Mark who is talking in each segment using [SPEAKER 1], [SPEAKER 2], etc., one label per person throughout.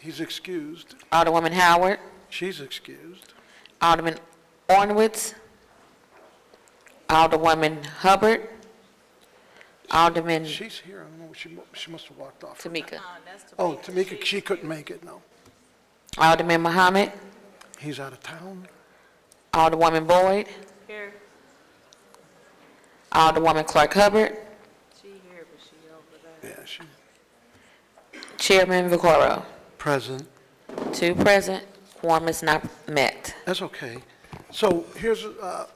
[SPEAKER 1] He's excused.
[SPEAKER 2] Alderwoman Howard,
[SPEAKER 1] She's excused.
[SPEAKER 2] Alderman Ornwitz, Alderwoman Hubbard, Alderman
[SPEAKER 1] She's here. I don't know. She must have walked off.
[SPEAKER 2] Tamika,
[SPEAKER 1] Oh, Tamika, she couldn't make it, no.
[SPEAKER 2] Alderman Muhammad,
[SPEAKER 1] He's out of town.
[SPEAKER 2] Alderwoman Boyd,
[SPEAKER 3] Here.
[SPEAKER 2] Alderwoman Clark Hubbard,
[SPEAKER 3] She here, but she over there.
[SPEAKER 1] Yeah, she,
[SPEAKER 2] Chairman Vaccaro.
[SPEAKER 1] present.
[SPEAKER 2] 2 present, quorum is not met.
[SPEAKER 1] That's okay. So here's,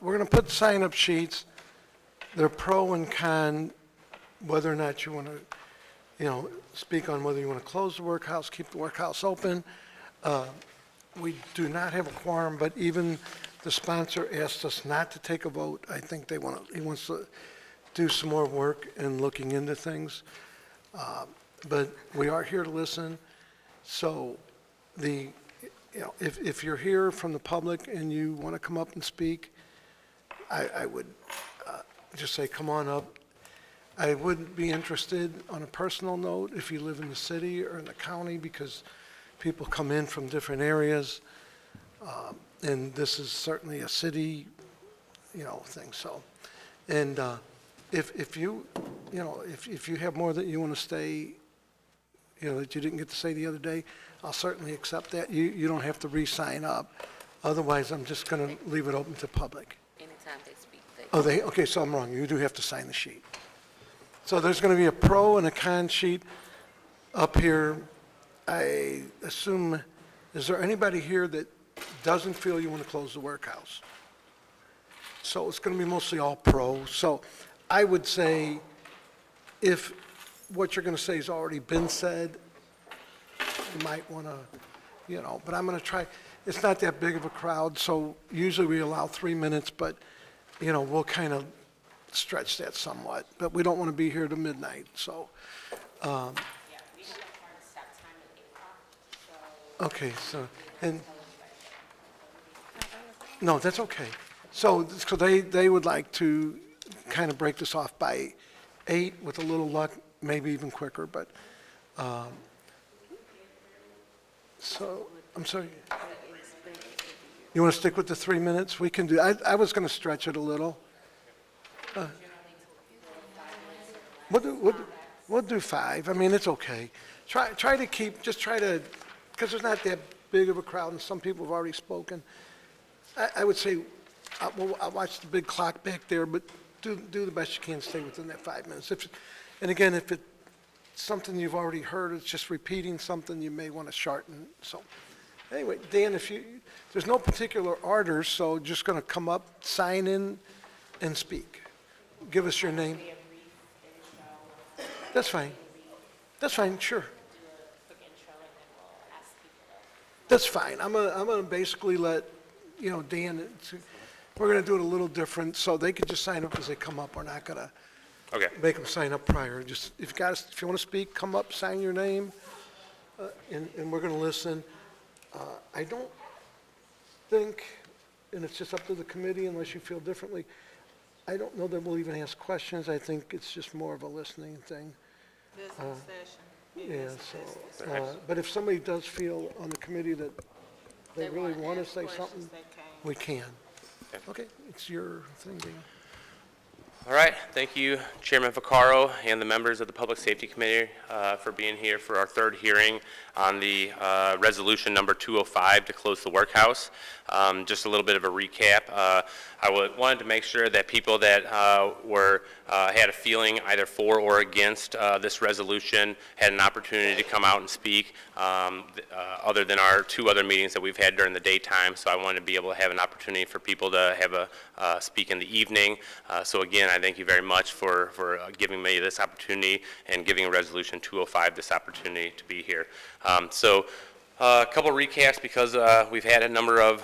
[SPEAKER 1] we're going to put sign-up sheets. They're pro and con, whether or not you want to, speak on whether you want to close the workhouse, keep the workhouse open. We do not have a quorum, but even the sponsor asked us not to take a vote. I think he wants to do some more work in looking into things. But we are here to listen. So if you're here from the public and you want to come up and speak, I would just say, come on up. I would be interested on a personal note if you live in the city or in the county, because people come in from different areas. And this is certainly a city, thing. So, and if you have more that you want to say, that you didn't get to say the other day, I'll certainly accept that. You don't have to re-sign up. Otherwise, I'm just going to leave it open to public.
[SPEAKER 2] Anytime they speak,
[SPEAKER 1] Okay, so I'm wrong. You do have to sign the sheet. So there's going to be a pro and a con sheet up here. I assume, is there anybody here that doesn't feel you want to close the workhouse? So it's going to be mostly all pro. So I would say if what you're going to say has already been said, you might want to, but I'm going to try. It's not that big of a crowd, so usually we allow 3 minutes, but, we'll kind of stretch that somewhat. But we don't want to be here to midnight, so.
[SPEAKER 4] Yeah, we have a hard stop time at 8 o'clock, so.
[SPEAKER 1] Okay, so, and, no, that's okay. So they would like to kind of break this off by 8 with a little luck, maybe even quicker, but, so, I'm sorry. You want to stick with the 3 minutes? We can do, I was going to stretch it a little. We'll do 5. I mean, it's okay. Try to keep, because there's not that big of a crowd, and some people have already spoken. I would say, I'll watch the big clock back there, but do the best you can, stay within that 5 minutes. And again, if it's something you've already heard, it's just repeating something, you may want to shorten. So anyway, Dan, there's no particular order, so just going to come up, sign in, and speak. Give us your name. That's fine. That's fine, sure. That's fine. I'm gonna basically let, Dan, we're gonna do it a little different, so they can just sign up as they come up. We're not gonna make them sign up prior. Just, if you wanna speak, come up, sign your name, and we're gonna listen. I don't think, and it's just up to the committee unless you feel differently, I don't know that we'll even ask questions. I think it's just more of a listening thing.
[SPEAKER 3] Listening session.
[SPEAKER 1] Yeah, so, but if somebody does feel on the committee that they really want to say something, we can. Okay, it's your thing, Dan.
[SPEAKER 5] All right, thank you, Chairman Vaccaro and the members of the Public Safety Committee for being here for our 3rd hearing on the resolution number 205 to close the workhouse. Just a little bit of a recap. I wanted to make sure that people that had a feeling either for or against this resolution had an opportunity to come out and speak, other than our 2 other meetings that we've had during the daytime. So I wanted to be able to have an opportunity for people to have a speak in the evening. So again, I thank you very much for giving me this opportunity and giving Resolution 205 this opportunity to be here. So A couple recaps because we've had a number of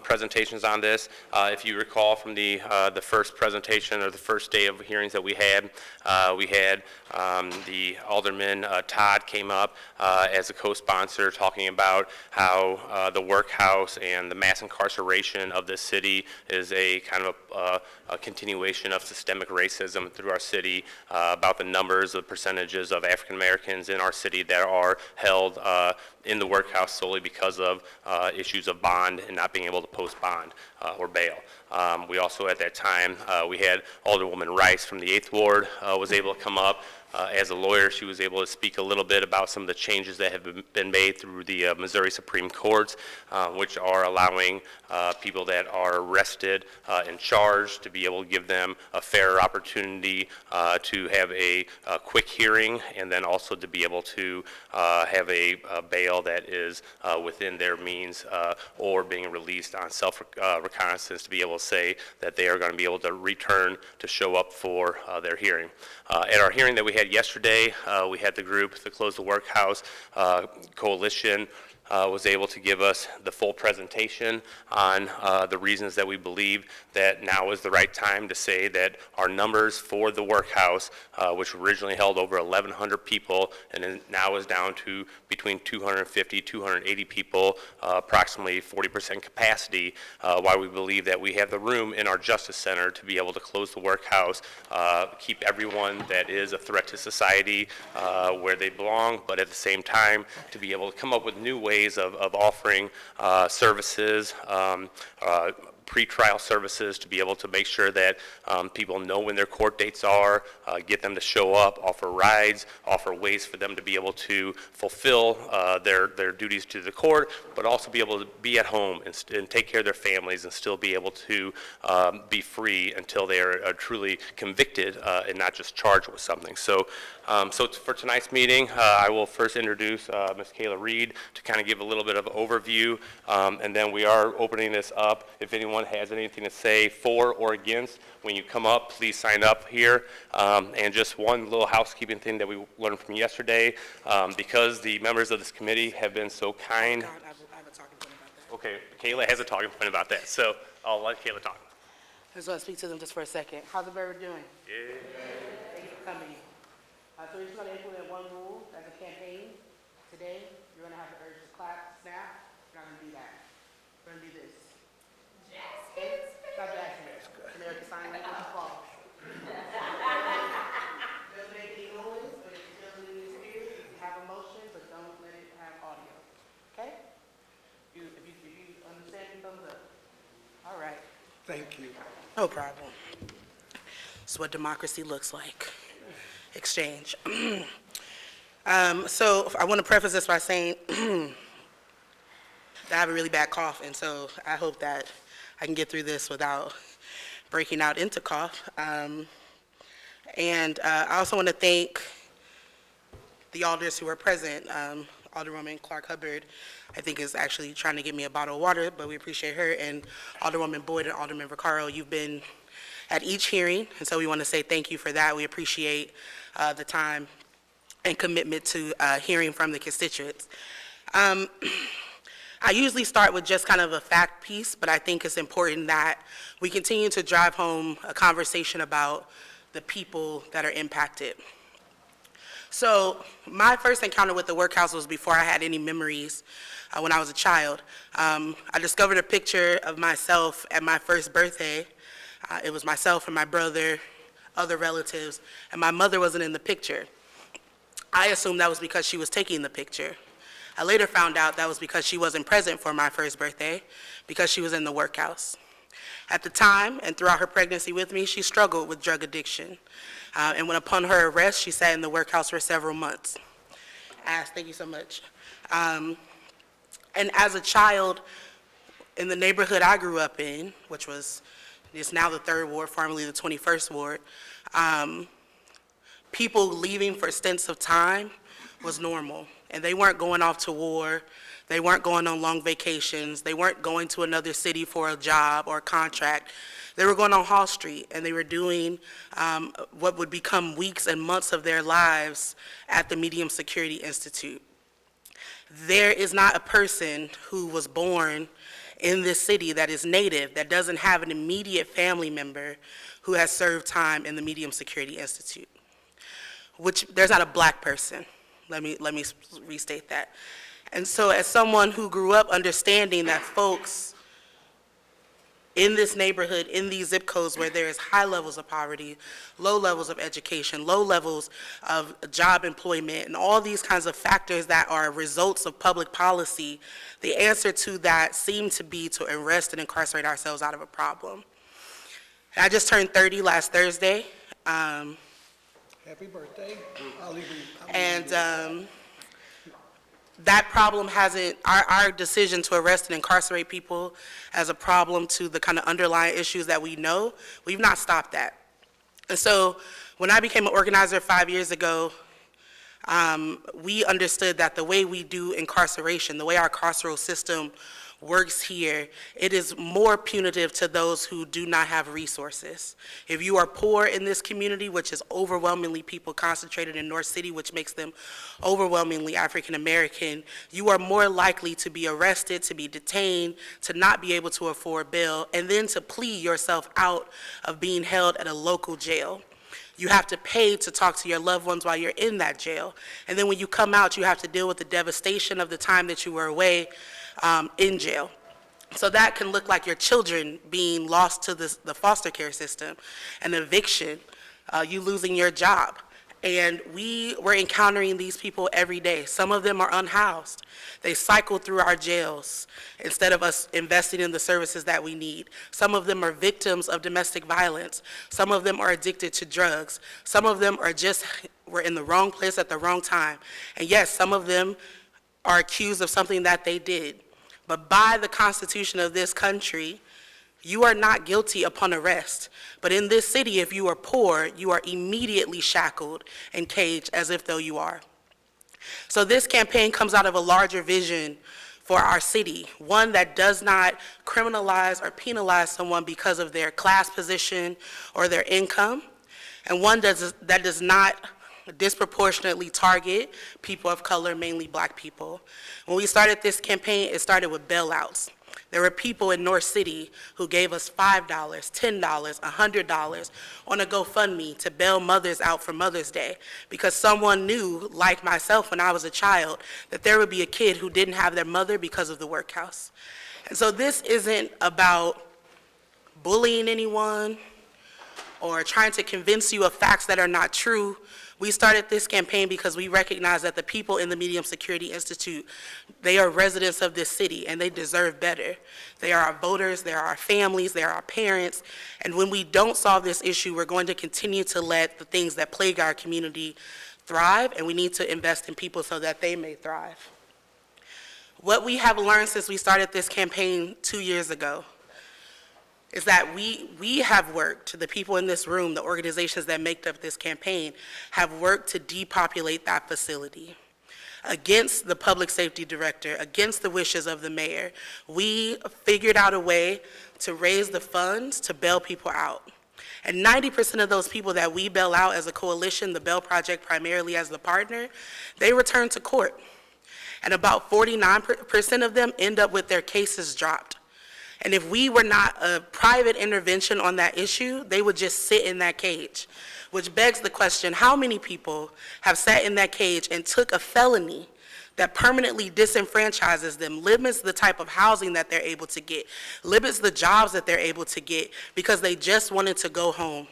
[SPEAKER 5] presentations on this. If you recall from the first presentation or the first day of hearings that we had the Alderman Todd came up as a co-sponsor talking about how the Workhouse and the mass incarceration of this city is a kind of a continuation of systemic racism through our city, about the numbers, the percentages of African Americans in our city that are held in the Workhouse solely because of issues of bond and not being able to post bond or bail. We also at that time, we had Alderwoman Rice from the 8th Ward was able to come up. As a lawyer, she was able to speak a little bit about some of the changes that have been made through the Missouri Supreme Courts, which are allowing people that are arrested and charged to be able to give them a fair opportunity to have a quick hearing, and then also to be able to have a bail that is within their means, or being released on self-reconnaissance to be able to say that they are going to be able to return to show up for their hearing. At our hearing that we had yesterday, we had the group, the Close the Workhouse Coalition, was able to give us the full presentation on the reasons that we believe that now is the right time to say that our numbers for the Workhouse, which originally held over 1,100 people and now is down to between 250, 280 people, approximately 40% capacity, why we believe that we have the room in our Justice Center to be able to close the Workhouse, keep everyone that is a threat to society where they belong, but at the same time to be able to come up with new ways of offering services, pre-trial services to be able to make sure that people know when their court dates are, get them to show up, offer rides, offer ways for them to be able to fulfill their duties to the court, but also be able to be at home and take care of their families and still be able to be free until they are truly convicted and not just charged with something. So for tonight's meeting, I will first introduce Ms. Kayla Reed to kind of give a little bit of overview, and then we are opening this up. If anyone has anything to say for or against, when you come up, please sign up here. And just one little housekeeping thing that we learned from yesterday, because the members of this committee have been so kind.
[SPEAKER 6] God, I have a talking point about that.
[SPEAKER 5] Okay, Kayla has a talking point about that, so I'll let Kayla talk.
[SPEAKER 6] I just want to speak to them just for a second. How's everybody doing?
[SPEAKER 5] Yeah.
[SPEAKER 6] Thank you for coming. So we're just going to implement one rule as a campaign. Today, you're going to have the urge to clap, snap. We're not going to do that. We're going to do this. Okay? Stop Jackson. American Sign Language is false. Doesn't make any noise, but if you're feeling in your spirit, you can have emotion, but don't let it have audio. Okay? If you understand, thumbs up. All right.
[SPEAKER 1] Thank you.
[SPEAKER 6] No problem. It's what democracy looks like. Exchange. So I want to preface this by saying that I have a really bad cough, and so I hope that I can get through this without breaking out into cough. And I also want to thank the alders who are present. Alderwoman Clark Hubbard, I think, is actually trying to get me a bottle of water, but we appreciate her. And Alderwoman Boyd and Alderman Vaccaro, you've been at each hearing, and so we want to say thank you for that. We appreciate the time and commitment to hearing from the constituents. I usually start with just kind of a fact piece, but I think it's important that we continue to drive home a conversation about the people that are impacted. So my first encounter with the Workhouse was before I had any memories when I was a child. I discovered a picture of myself at my first birthday. It was myself and my brother, other relatives, and my mother wasn't in the picture. I assumed that was because she was taking the picture. I later found out that was because she wasn't present for my first birthday, because she was in the Workhouse. At the time, and throughout her pregnancy with me, she struggled with drug addiction. And when upon her arrest, she sat in the Workhouse for several months. Thank you so much. And as a child, in the neighborhood I grew up in, which is now the 3rd Ward, formerly the 21st Ward, people leaving for stints of time was normal. And they weren't going off to war. They weren't going on long vacations. They weren't going to another city for a job or a contract. They were going on Hall Street, and they were doing what would become weeks and months of their lives at the Medium Security Institute. There is not a person who was born in this city that is native that doesn't have an immediate family member who has served time in the Medium Security Institute. Which, there's not a black person. Let me restate that. And so as someone who grew up understanding that folks in this neighborhood, in these zip codes where there is high levels of poverty, low levels of education, low levels of job employment, and all these kinds of factors that are results of public policy, the answer to that seemed to be to arrest and incarcerate ourselves out of a problem. I just turned 30 last Thursday.
[SPEAKER 1] Happy birthday.
[SPEAKER 6] That problem hasn't, our decision to arrest and incarcerate people as a problem to the kind of underlying issues that we know, we've not stopped that. And so when I became an organizer 5 years ago, we understood that the way we do incarceration, the way our carceral system works here, it is more punitive to those who do not have resources. If you are poor in this community, which is overwhelmingly people concentrated in North City, which makes them overwhelmingly African American, you are more likely to be arrested, to be detained, to not be able to afford bail, and then to plea yourself out of being held at a local jail. You have to pay to talk to your loved ones while you're in that jail. And then when you come out, you have to deal with the devastation of the time that you were away in jail. So that can look like your children being lost to the foster care system, an eviction, you losing your job. And we were encountering these people every day. Some of them are unhoused. They cycle through our jails instead of us investing in the services that we need. Some of them are victims of domestic violence. Some of them are addicted to drugs. Some of them were in the wrong place at the wrong time. And yes, some of them are accused of something that they did. But by the Constitution of this country, you are not guilty upon arrest. But in this city, if you are poor, you are immediately shackled and caged as if though you are. So this campaign comes out of a larger vision for our city, one that does not criminalize or penalize someone because of their class position or their income, and one that does not disproportionately target people of color, mainly black people. When we started this campaign, it started with bailouts. There were people in North City who gave us $5, $10, $100 on a GoFundMe to bail mothers out for Mother's Day because someone knew, like myself when I was a child, that there would be a kid who didn't have their mother because of the Workhouse. And so this isn't about bullying anyone or trying to convince you of facts that are not true. We started this campaign because we recognize that the people in the Medium Security Institute, they are residents of this city and they deserve better. They are our voters, they are our families, they are our parents, and when we don't solve this issue, we're going to continue to let the things that plague our community thrive, and we need to invest in people so that they may thrive. What we have learned since we started this campaign 2 years ago is that we have worked, the people in this room, the organizations that make up this campaign, have worked to depopulate that facility. Against the public safety director, against the wishes of the mayor, we figured out a way to raise the funds to bail people out. And 90% of those people that we bail out as a coalition, the Bail Project primarily as the partner, they return to court. And about 49% of them end up with their cases dropped. And if we were not a private intervention on that issue, they would just sit in that cage, which begs the question, how many people have sat in that cage and took a felony that permanently disenfranchises them, limits the type of housing that they're able to get, limits the jobs that they're able to get because they just wanted to go home?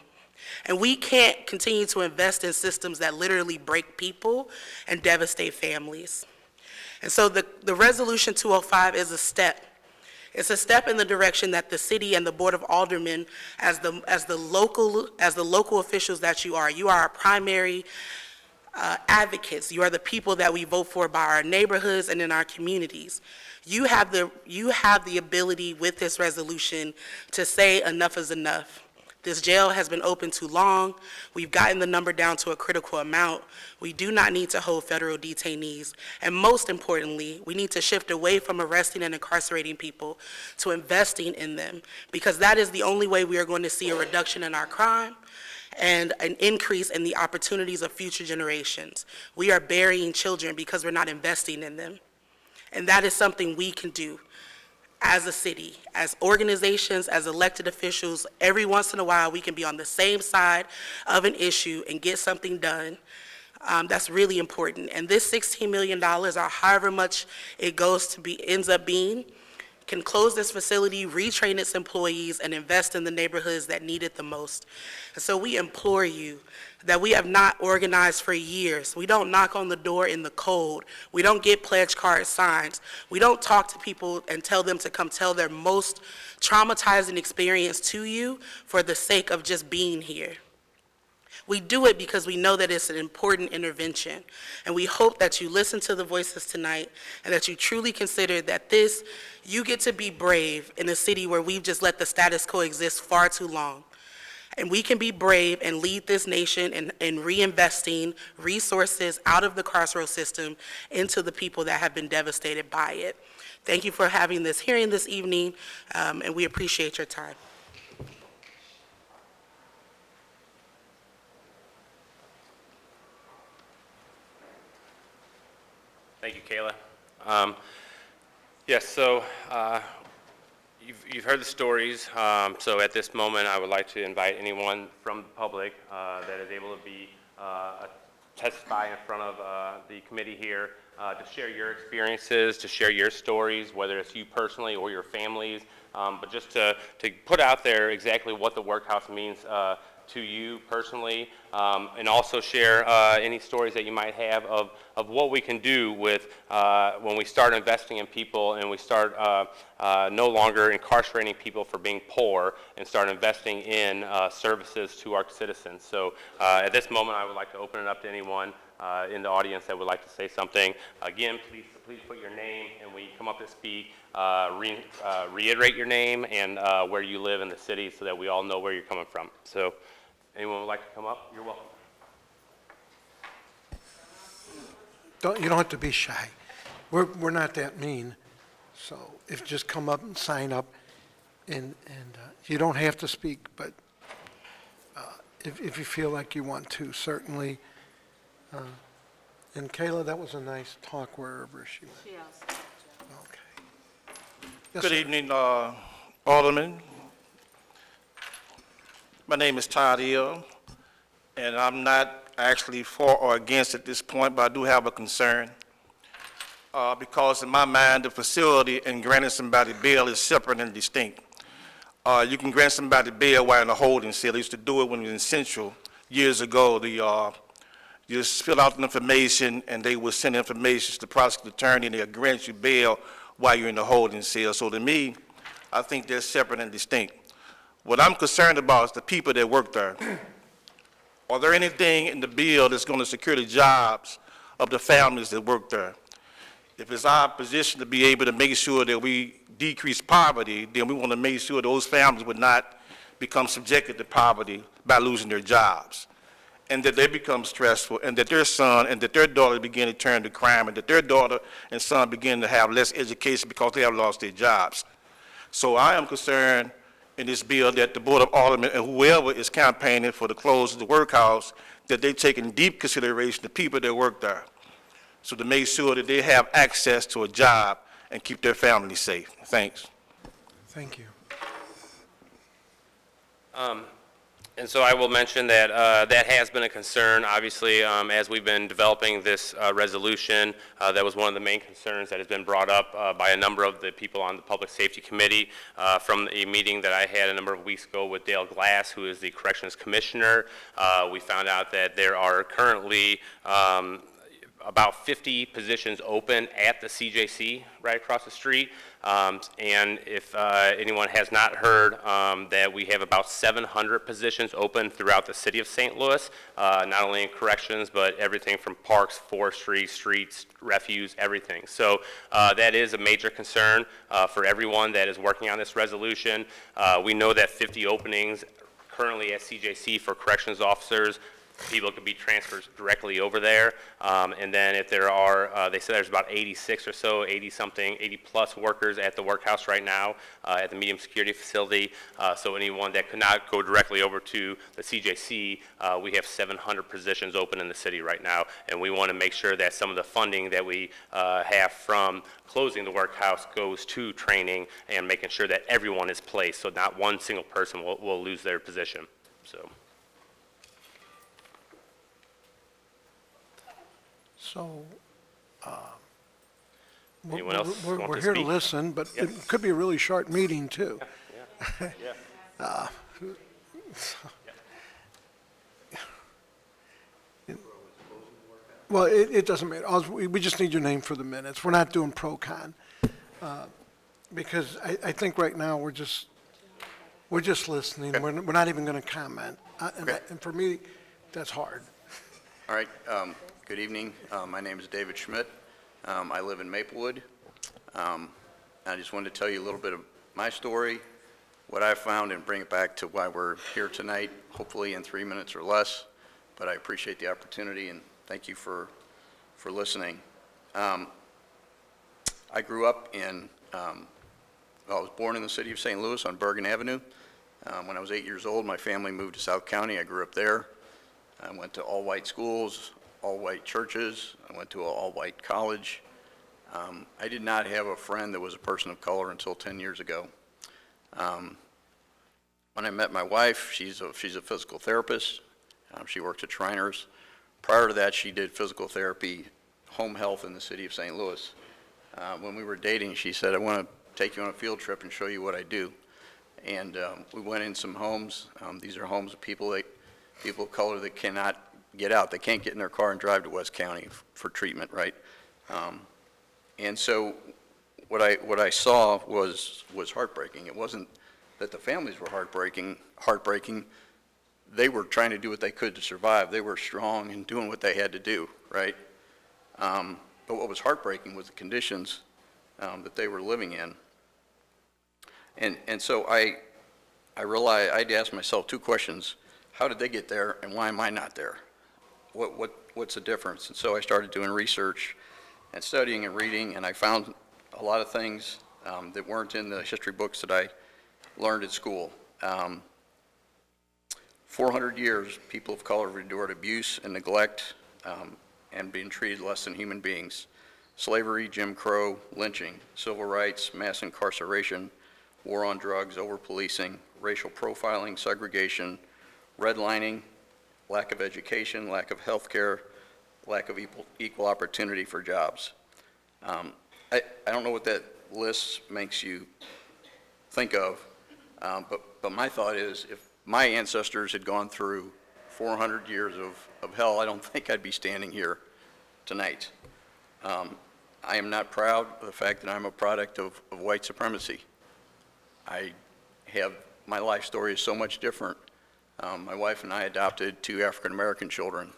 [SPEAKER 6] And we can't continue to invest in systems that literally break people and devastate families. And so the Resolution 205 is a step. It's a step in the direction that the city and the Board of Aldermen, as the local officials that you are our primary advocates. You are the people that we vote for by our neighborhoods and in our communities. You have the ability with this resolution to say enough is enough. This jail has been open too long. We've gotten the number down to a critical amount. We do not need to hold federal detainees. And most importantly, we need to shift away from arresting and incarcerating people to investing in them, because that is the only way we are going to see a reduction in our crime and an increase in the opportunities of future generations. We are burying children because we're not investing in them. And that is something we can do as a city, as organizations, as elected officials. Every once in a while, we can be on the same side of an issue and get something done. That's really important. And this $16 million, or however much it ends up being, can close this facility, retrain its employees, and invest in the neighborhoods that need it the most. And so we implore you that we have not organized for years. We don't knock on the door in the cold. We don't get pledge card signs. We don't talk to people and tell them to come tell their most traumatizing experience to you for the sake of just being here. We do it because we know that it's an important intervention, and we hope that you listen to the voices tonight and that you truly consider that you get to be brave in a city where we've just let the status quo exist far too long. And we can be brave and lead this nation in reinvesting resources out of the carceral system into the people that have been devastated by it. Thank you for having this hearing this evening, and we appreciate your time.
[SPEAKER 5] Thank you, Kayla. Yes, so you've heard the stories. So at this moment, I would like to invite anyone from the public that is able to be testify in front of the committee here to share your experiences, to share your stories, whether it's you personally or your families, but just to put out there exactly what the Workhouse means to you personally, and also share any stories that you might have of what we can do with when we start investing in people and we start no longer incarcerating people for being poor and start investing in services to our citizens. So at this moment, I would like to open it up to anyone in the audience that would like to say something. Again, please put your name, and when you come up to speak, reiterate your name and where you live in the city so that we all know where you're coming from. So anyone would like to come up, you're welcome.
[SPEAKER 1] You don't have to be shy. We're not that mean. So if you just come up and sign up, and you don't have to speak, but if you feel like you want to, certainly. And Kayla, that was a nice talk wherever she went.
[SPEAKER 3] She also.
[SPEAKER 1] Okay. Yes,
[SPEAKER 7] Good
[SPEAKER 1] sir.
[SPEAKER 7] evening, Alderman. My name is Todd, and I'm not actually for or against at this point, but I do have a concern. Because in my mind, the facility and granting somebody bail is separate and distinct. You can grant somebody bail while in a holding cell. They used to do it when it was in Central years ago. You just fill out the information, and they will send information to the prosecuting attorney, and they'll grant you bail while you're in the holding cell. So to me, I think they're separate and distinct. What I'm concerned about is the people that work there. Are there anything in the bill that's going to secure the jobs of the families that work there? If it's our position to be able to make sure that we decrease poverty, then we want to make sure those families would not become subjected to poverty by losing their jobs, and that they become stressful, and that their son and that their daughter begin to turn to crime, and that their daughter and son begin to have less education because they have lost their jobs. So I am concerned in this bill that the Board of Aldermen and whoever is campaigning for the close of the Workhouse, that they take in deep consideration the people that work there, so to make sure that they have access to a job and keep their family safe. Thanks.
[SPEAKER 1] Thank you.
[SPEAKER 5] And so I will mention that that has been a concern, obviously, as we've been developing this resolution. That was one of the main concerns that has been brought up by a number of the people on the Public Safety Committee from a meeting that I had a number of weeks ago with Dale Glass, who is the Corrections Commissioner. We found out that there are currently about 50 positions open at the CJC right across the street. And if anyone has not heard, that we have about 700 positions open throughout the city of St. Louis, not only in corrections, but everything from parks, forestry, streets, refuse, everything. So that is a major concern for everyone that is working on this resolution. We know that 50 openings currently at CJC for corrections officers. people can be transferred directly over there. And then if there are, they said there's about 86 or so, 80-something, 80-plus workers at the workhouse right now at the medium security facility. So anyone that could not go directly over to the CJC, we have 700 positions open in the city right now. And we want to make sure that some of the funding that we have from closing the workhouse goes to training and making sure that everyone is placed, so not one single person will lose their position. So.
[SPEAKER 1] So,
[SPEAKER 5] Anyone else want
[SPEAKER 1] we're
[SPEAKER 5] to
[SPEAKER 1] here to
[SPEAKER 5] speak?
[SPEAKER 1] listen, but
[SPEAKER 5] Yes.
[SPEAKER 1] it could be a really short meeting, too.
[SPEAKER 5] Yeah.
[SPEAKER 1] Well, it doesn't matter. We just need your name for the minutes. We're not doing pro-con. Because I think right now, we're just listening. We're not even going to comment. And for me, that's hard.
[SPEAKER 8] All right, good evening. My name is David Schmidt. I live in Maplewood. I just wanted to tell you a little bit of my story, what I found, and bring it back to why we're here tonight, hopefully in 3 minutes or less. But I appreciate the opportunity, and thank you for listening. I grew up in, I was born in the city of St. Louis on Bergen Avenue. When I was 8 years old, my family moved to South County. I grew up there. I went to all-white schools, all-white churches. I went to an all-white college. I did not have a friend that was a person of color until 10 years ago. When I met my wife, she's a physical therapist. She worked at Shriners. Prior to that, she did physical therapy, home health in the city of St. Louis. When we were dating, she said, I want to take you on a field trip and show you what I do. And we went in some homes. These are homes of people of color that cannot get out. They can't get in their car and drive to West County for treatment, right? And so what I saw was heartbreaking. It wasn't that the families were heartbreaking. They were trying to do what they could to survive. They were strong and doing what they had to do, right? But what was heartbreaking was the conditions that they were living in. And so I realized I had to ask myself two questions. How did they get there, and why am I not there? What's the difference? And so I started doing research and studying and reading, and I found a lot of things that weren't in the history books that I learned at school. 400 years, people of color have endured abuse and neglect and being treated less than human beings. Slavery, Jim Crow, lynching, civil rights, mass incarceration, war on drugs, over-policing, racial profiling, segregation, redlining, lack of education, lack of health care, lack of equal opportunity for jobs. I don't know what that list makes you think of, but my thought is if my ancestors had gone through 400 years of hell, I don't think I'd be standing here tonight. I am not proud of the fact that I'm a product of white supremacy. My life story is so much different. My wife and I adopted 2 African-American children.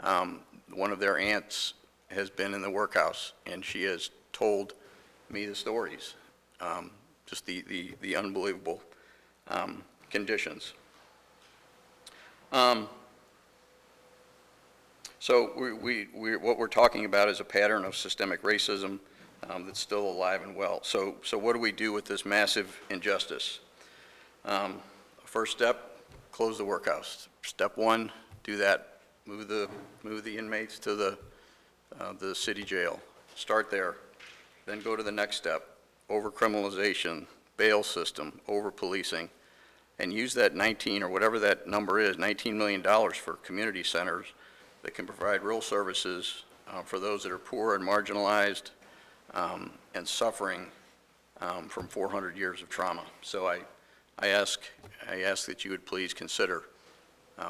[SPEAKER 8] One of their aunts has been in the workhouse, and she has told me the stories, just the unbelievable conditions. So what we're talking about is a pattern of systemic racism that's still alive and well. So what do we do with this massive injustice? First step, close the workhouse. Step 1, do that. Move the inmates to the city jail. Start there. Then go to the next step, over-criminalization, bail system, over-policing, and use that 19, or whatever that number is, $19 million for community centers that can provide real services for those that are poor and marginalized and suffering from 400 years of trauma. So I ask that you would please consider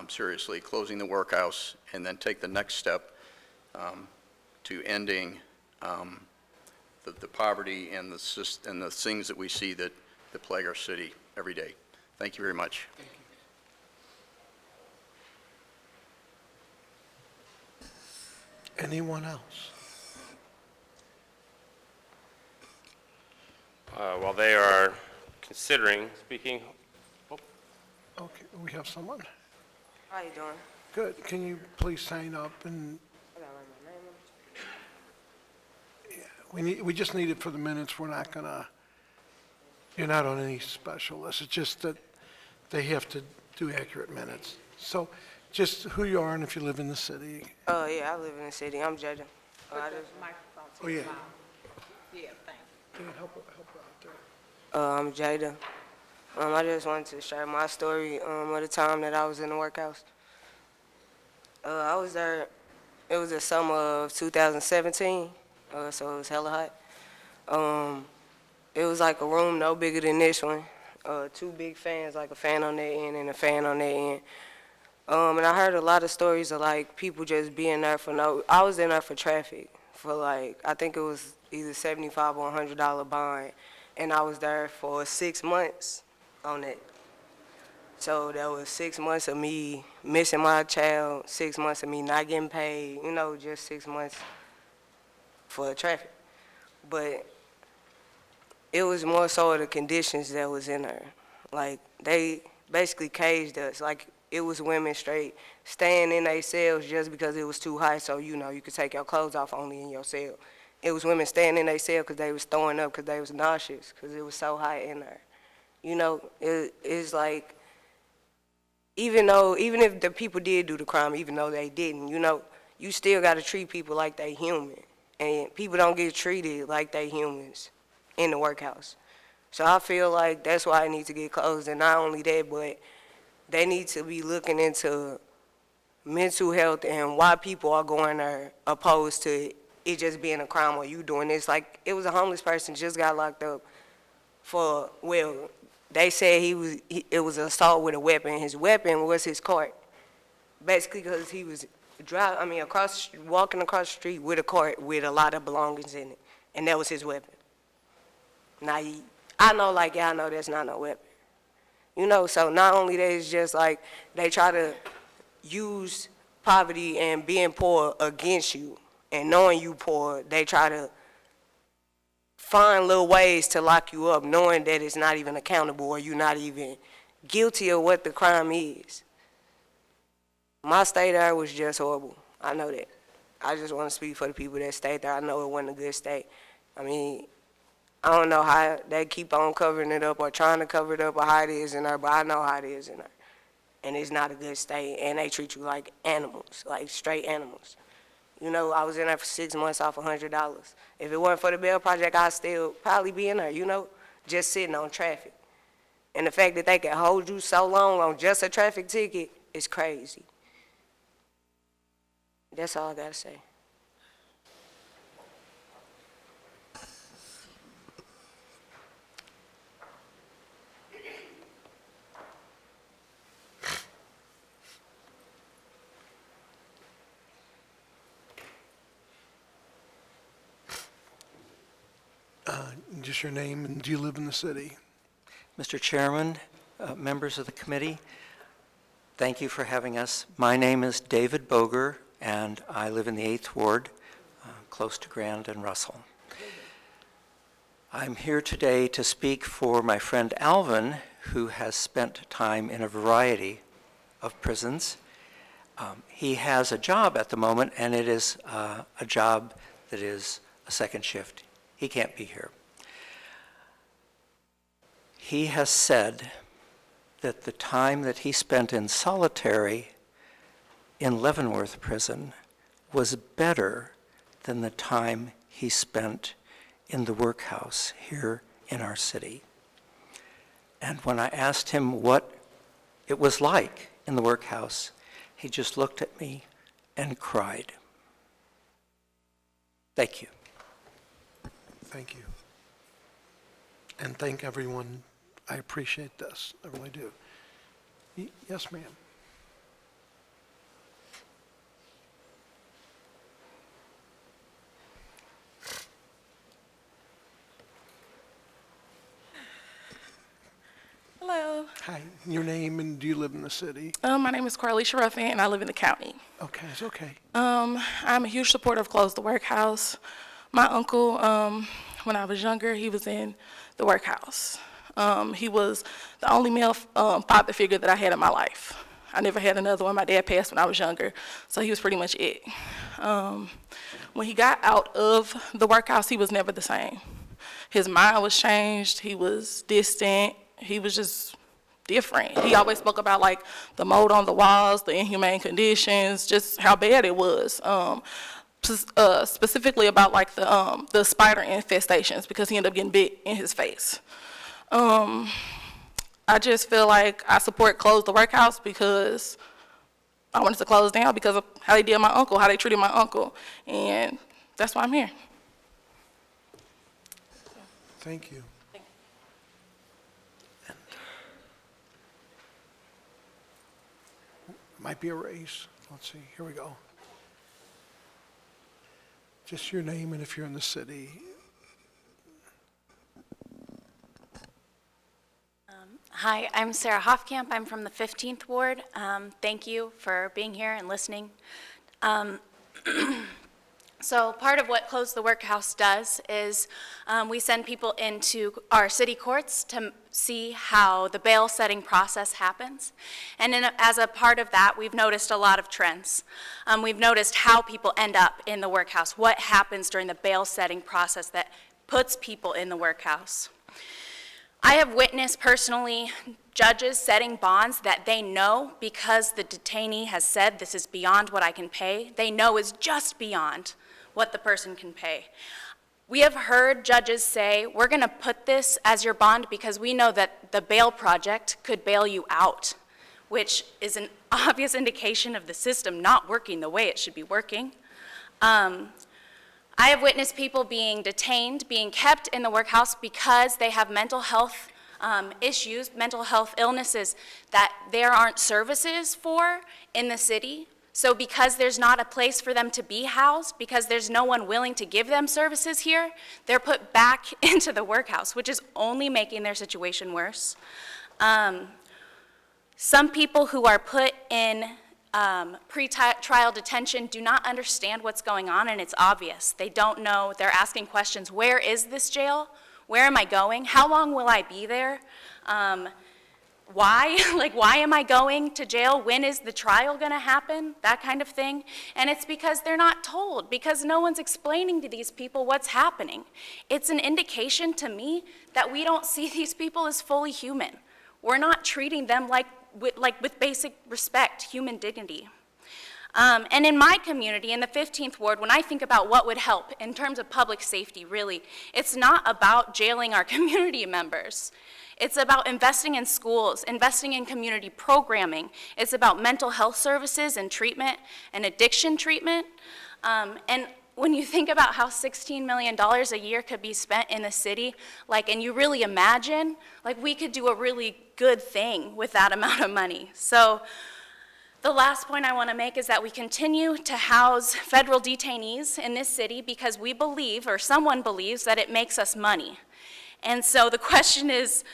[SPEAKER 8] seriously closing the workhouse and then take the next step to ending the poverty and the things that we see that plague our city every day. Thank you very much.
[SPEAKER 1] Anyone else?
[SPEAKER 5] While they are considering speaking,
[SPEAKER 1] Okay, we have someone?
[SPEAKER 9] How you doing?
[SPEAKER 1] Good. Can you please sign up and? Yeah, we just need it for the minutes. We're not gonna, you're not on any special list. It's just that they have to do accurate minutes. So just who you are and if you live in the city.
[SPEAKER 9] Yeah, I live in the city. I'm judging.
[SPEAKER 3] Put the microphone
[SPEAKER 1] Oh,
[SPEAKER 3] to
[SPEAKER 1] yeah.
[SPEAKER 3] your mouth. Yeah, thank you.
[SPEAKER 1] Can you help her out there?
[SPEAKER 9] I'm Jada. I just wanted to share my story of the time that I was in the workhouse. I was there, it was the summer of 2017, so it was hella hot. It was like a room no bigger than this one, two big fans, like a fan on their end and a fan on their end. And I heard a lot of stories of like people just being there for I was in there for traffic, for like, I think it was either $75 or $100 bond, and I was there for 6 months on it. So that was 6 months of me missing my child, 6 months of me not getting paid, just 6 months for traffic. But it was more so the conditions that was in there. Like, they basically caged us. Like, it was women straight staying in their cells just because it was too hot, so, you could take your clothes off only in your cell. It was women staying in their cell because they was throwing up because they was nauseous because it was so hot in there. It's like, even if the people did do the crime, even though they didn't, you still got to treat people like they human. And people don't get treated like they humans in the workhouse. So I feel like that's why it needs to get closed. And not only that, but they need to be looking into mental health and why people are going there opposed to it just being a crime or you doing this. Like, it was a homeless person just got locked up for, they said it was assault with a weapon. His weapon was his cart. Basically because he was walking across the street with a cart with a lot of belongings in it. And that was his weapon. Now, I know like y'all know that's not no weapon. So not only that, it's just like they try to use poverty and being poor against you. And knowing you poor, they try to find little ways to lock you up, knowing that it's not even accountable or you're not even guilty of what the crime is. My stay there was just horrible. I know that. I just want to speak for the people that stayed there. I know it wasn't a good stay. I don't know how they keep on covering it up or trying to cover it up or how it is in there, but I know how it is in there. And it's not a good stay, and they treat you like animals, like straight animals. I was in there for 6 months off $100. If it weren't for the bail project, I'd still probably be in there, just sitting on traffic. And the fact that they can hold you so long on just a traffic ticket is crazy. That's all I gotta say.
[SPEAKER 1] Just your name, and do you live in the city?
[SPEAKER 10] Mr. Chairman, members of the committee, thank you for having us. My name is David Boger, and I live in the 8th Ward, close to Grand and Russell. I'm here today to speak for my friend Alvin, who has spent time in a variety of prisons. He has a job at the moment, and it is a job that is a second shift. He can't be here. He has said that the time that he spent in solitary in Leavenworth prison was better than the time he spent in the workhouse here in our city. And when I asked him what it was like in the workhouse, he just looked at me and cried. Thank you.
[SPEAKER 1] Thank you. And thank everyone. I appreciate this. I really do. Yes, ma'am.
[SPEAKER 11] Hello.
[SPEAKER 1] Hi. Your name, and do you live in the city?
[SPEAKER 11] My name is Carlisha Ruffin, and I live in the county.
[SPEAKER 1] Okay, it's okay.
[SPEAKER 11] I'm a huge supporter of Close the Workhouse. My uncle, when I was younger, he was in the workhouse. He was the only male father figure that I had in my life. I never had another one. My dad passed when I was younger, so he was pretty much it. When he got out of the workhouse, he was never the same. His mind was changed. He was distant. He was just different. He always spoke about like the mold on the walls, the inhumane conditions, just how bad it was. Specifically about like the spider infestations, because he ended up getting bit in his face. I just feel like I support Close the Workhouse because I wanted to close down because of how they did my uncle, how they treated my uncle, and that's why I'm here.
[SPEAKER 1] Thank you. Might be a race. Let's see, here we go. Just your name and if you're in the city.
[SPEAKER 12] Hi, I'm Sarah Hofkamp. I'm from the 15th Ward. Thank you for being here and listening. So part of what Close the Workhouse does is we send people into our city courts to see how the bail setting process happens. And as a part of that, we've noticed a lot of trends. We've noticed how people end up in the workhouse, what happens during the bail setting process that puts people in the workhouse. I have witnessed personally judges setting bonds that they know, because the detainee has said this is beyond what I can pay, they know is just beyond what the person can pay. We have heard judges say, we're going to put this as your bond because we know that the bail project could bail you out, which is an obvious indication of the system not working the way it should be working. I have witnessed people being detained, being kept in the workhouse because they have mental health issues, mental health illnesses that there aren't services for in the city. So because there's not a place for them to be housed, because there's no one willing to give them services here, they're put back into the workhouse, which is only making their situation worse. Some people who are put in pre-trial detention do not understand what's going on, and it's obvious. They don't know. They're asking questions. Where is this jail? Where am I going? How long will I be there? Why? Like, why am I going to jail? When is the trial going to happen? That kind of thing. And it's because they're not told, because no one's explaining to these people what's happening. It's an indication to me that we don't see these people as fully human. We're not treating them with basic respect, human dignity. And in my community, in the 15th Ward, when I think about what would help in terms of public safety, really, it's not about jailing our community members. It's about investing in schools, investing in community programming. It's about mental health services and treatment and addiction treatment. And when you think about how $16 million a year could be spent in the city, and you really imagine, we could do a really good thing with that amount of money. So the last point I want to make is that we continue to house federal detainees in this city because we believe, or someone believes, that it makes us money. And so the question is,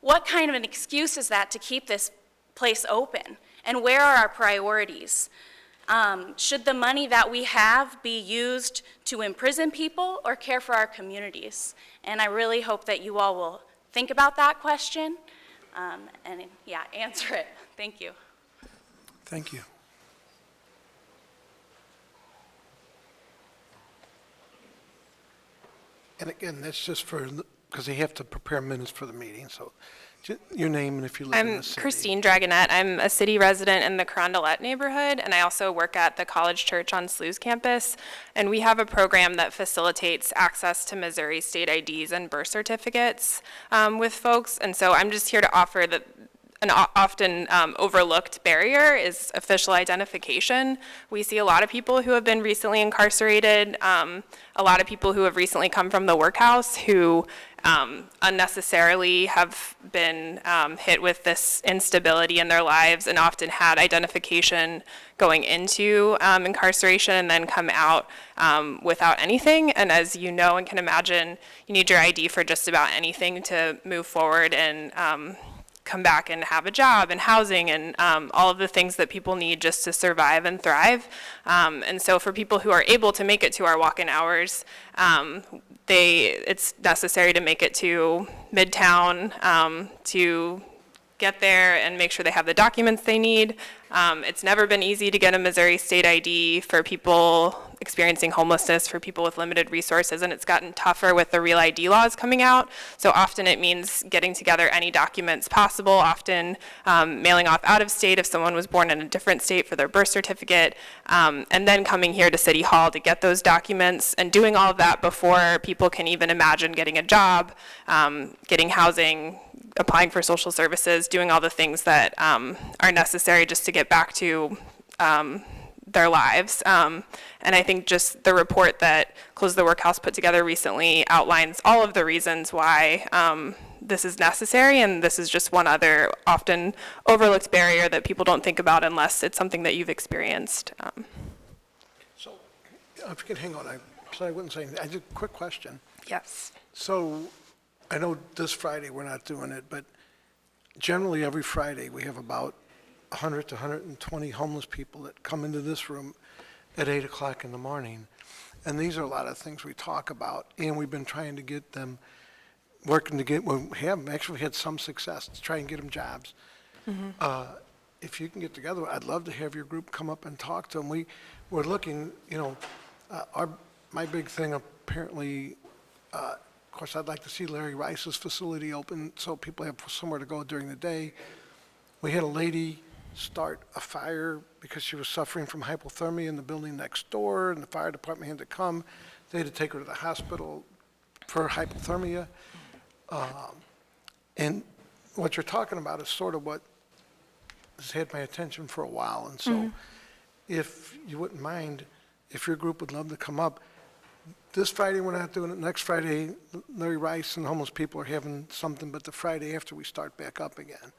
[SPEAKER 12] what kind of an excuse is that to keep this place open? And where are our priorities? Should the money that we have be used to imprison people or care for our communities? And I really hope that you all will think about that question and, answer it. Thank you.
[SPEAKER 1] Thank you. And again, that's just because they have to prepare minutes for the meeting, so your name and if you live in the city.
[SPEAKER 13] I'm Christine Dragonette. I'm a city resident in the Carondelet neighborhood, and I also work at the College Church on SLU's campus. And we have a program that facilitates access to Missouri state IDs and birth certificates with folks. And so I'm just here to offer that an often overlooked barrier is official identification. We see a lot of people who have been recently incarcerated, a lot of people who have recently come from the workhouse who unnecessarily have been hit with this instability in their lives and often had identification going into incarceration and then come out without anything. And as you know and can imagine, you need your ID for just about anything to move forward and come back and have a job and housing and all of the things that people need just to survive and thrive. And so for people who are able to make it to our walk-in hours, it's necessary to make it to Midtown to get there and make sure they have the documents they need. It's never been easy to get a Missouri state ID for people experiencing homelessness, for people with limited resources, and it's gotten tougher with the Real ID laws coming out. So often it means getting together any documents possible, often mailing off out of state if someone was born in a different state for their birth certificate, and then coming here to City Hall to get those documents and doing all of that before people can even imagine getting a job, getting housing, applying for social services, doing all the things that are necessary just to get back to their lives. And I think just the report that Close the Workhouse put together recently outlines all of the reasons why this is necessary, and this is just one other often overlooked barrier that people don't think about unless it's something that you've experienced.
[SPEAKER 1] So, if you could hang on, I wouldn't say anything. I just a quick question.
[SPEAKER 13] Yes.
[SPEAKER 1] So, I know this Friday we're not doing it, but generally every Friday we have about 100 to 120 homeless people that come into this room at 8 o'clock in the morning. And these are a lot of things we talk about, and we've been trying to get them, working to get, we have actually had some success to try and get them jobs. If you can get together, I'd love to have your group come up and talk to them. We're looking, my big thing apparently, of course, I'd like to see Larry Rice's facility open so people have somewhere to go during the day. We had a lady start a fire because she was suffering from hypothermia in the building next door, and the fire department had to come. They had to take her to the hospital for hypothermia. And what you're talking about is sort of what has had my attention for a while. And so if you wouldn't mind, if your group would love to come up, this Friday we're not doing it. Next Friday, Larry Rice and homeless people are having something, but the Friday after we start back up again.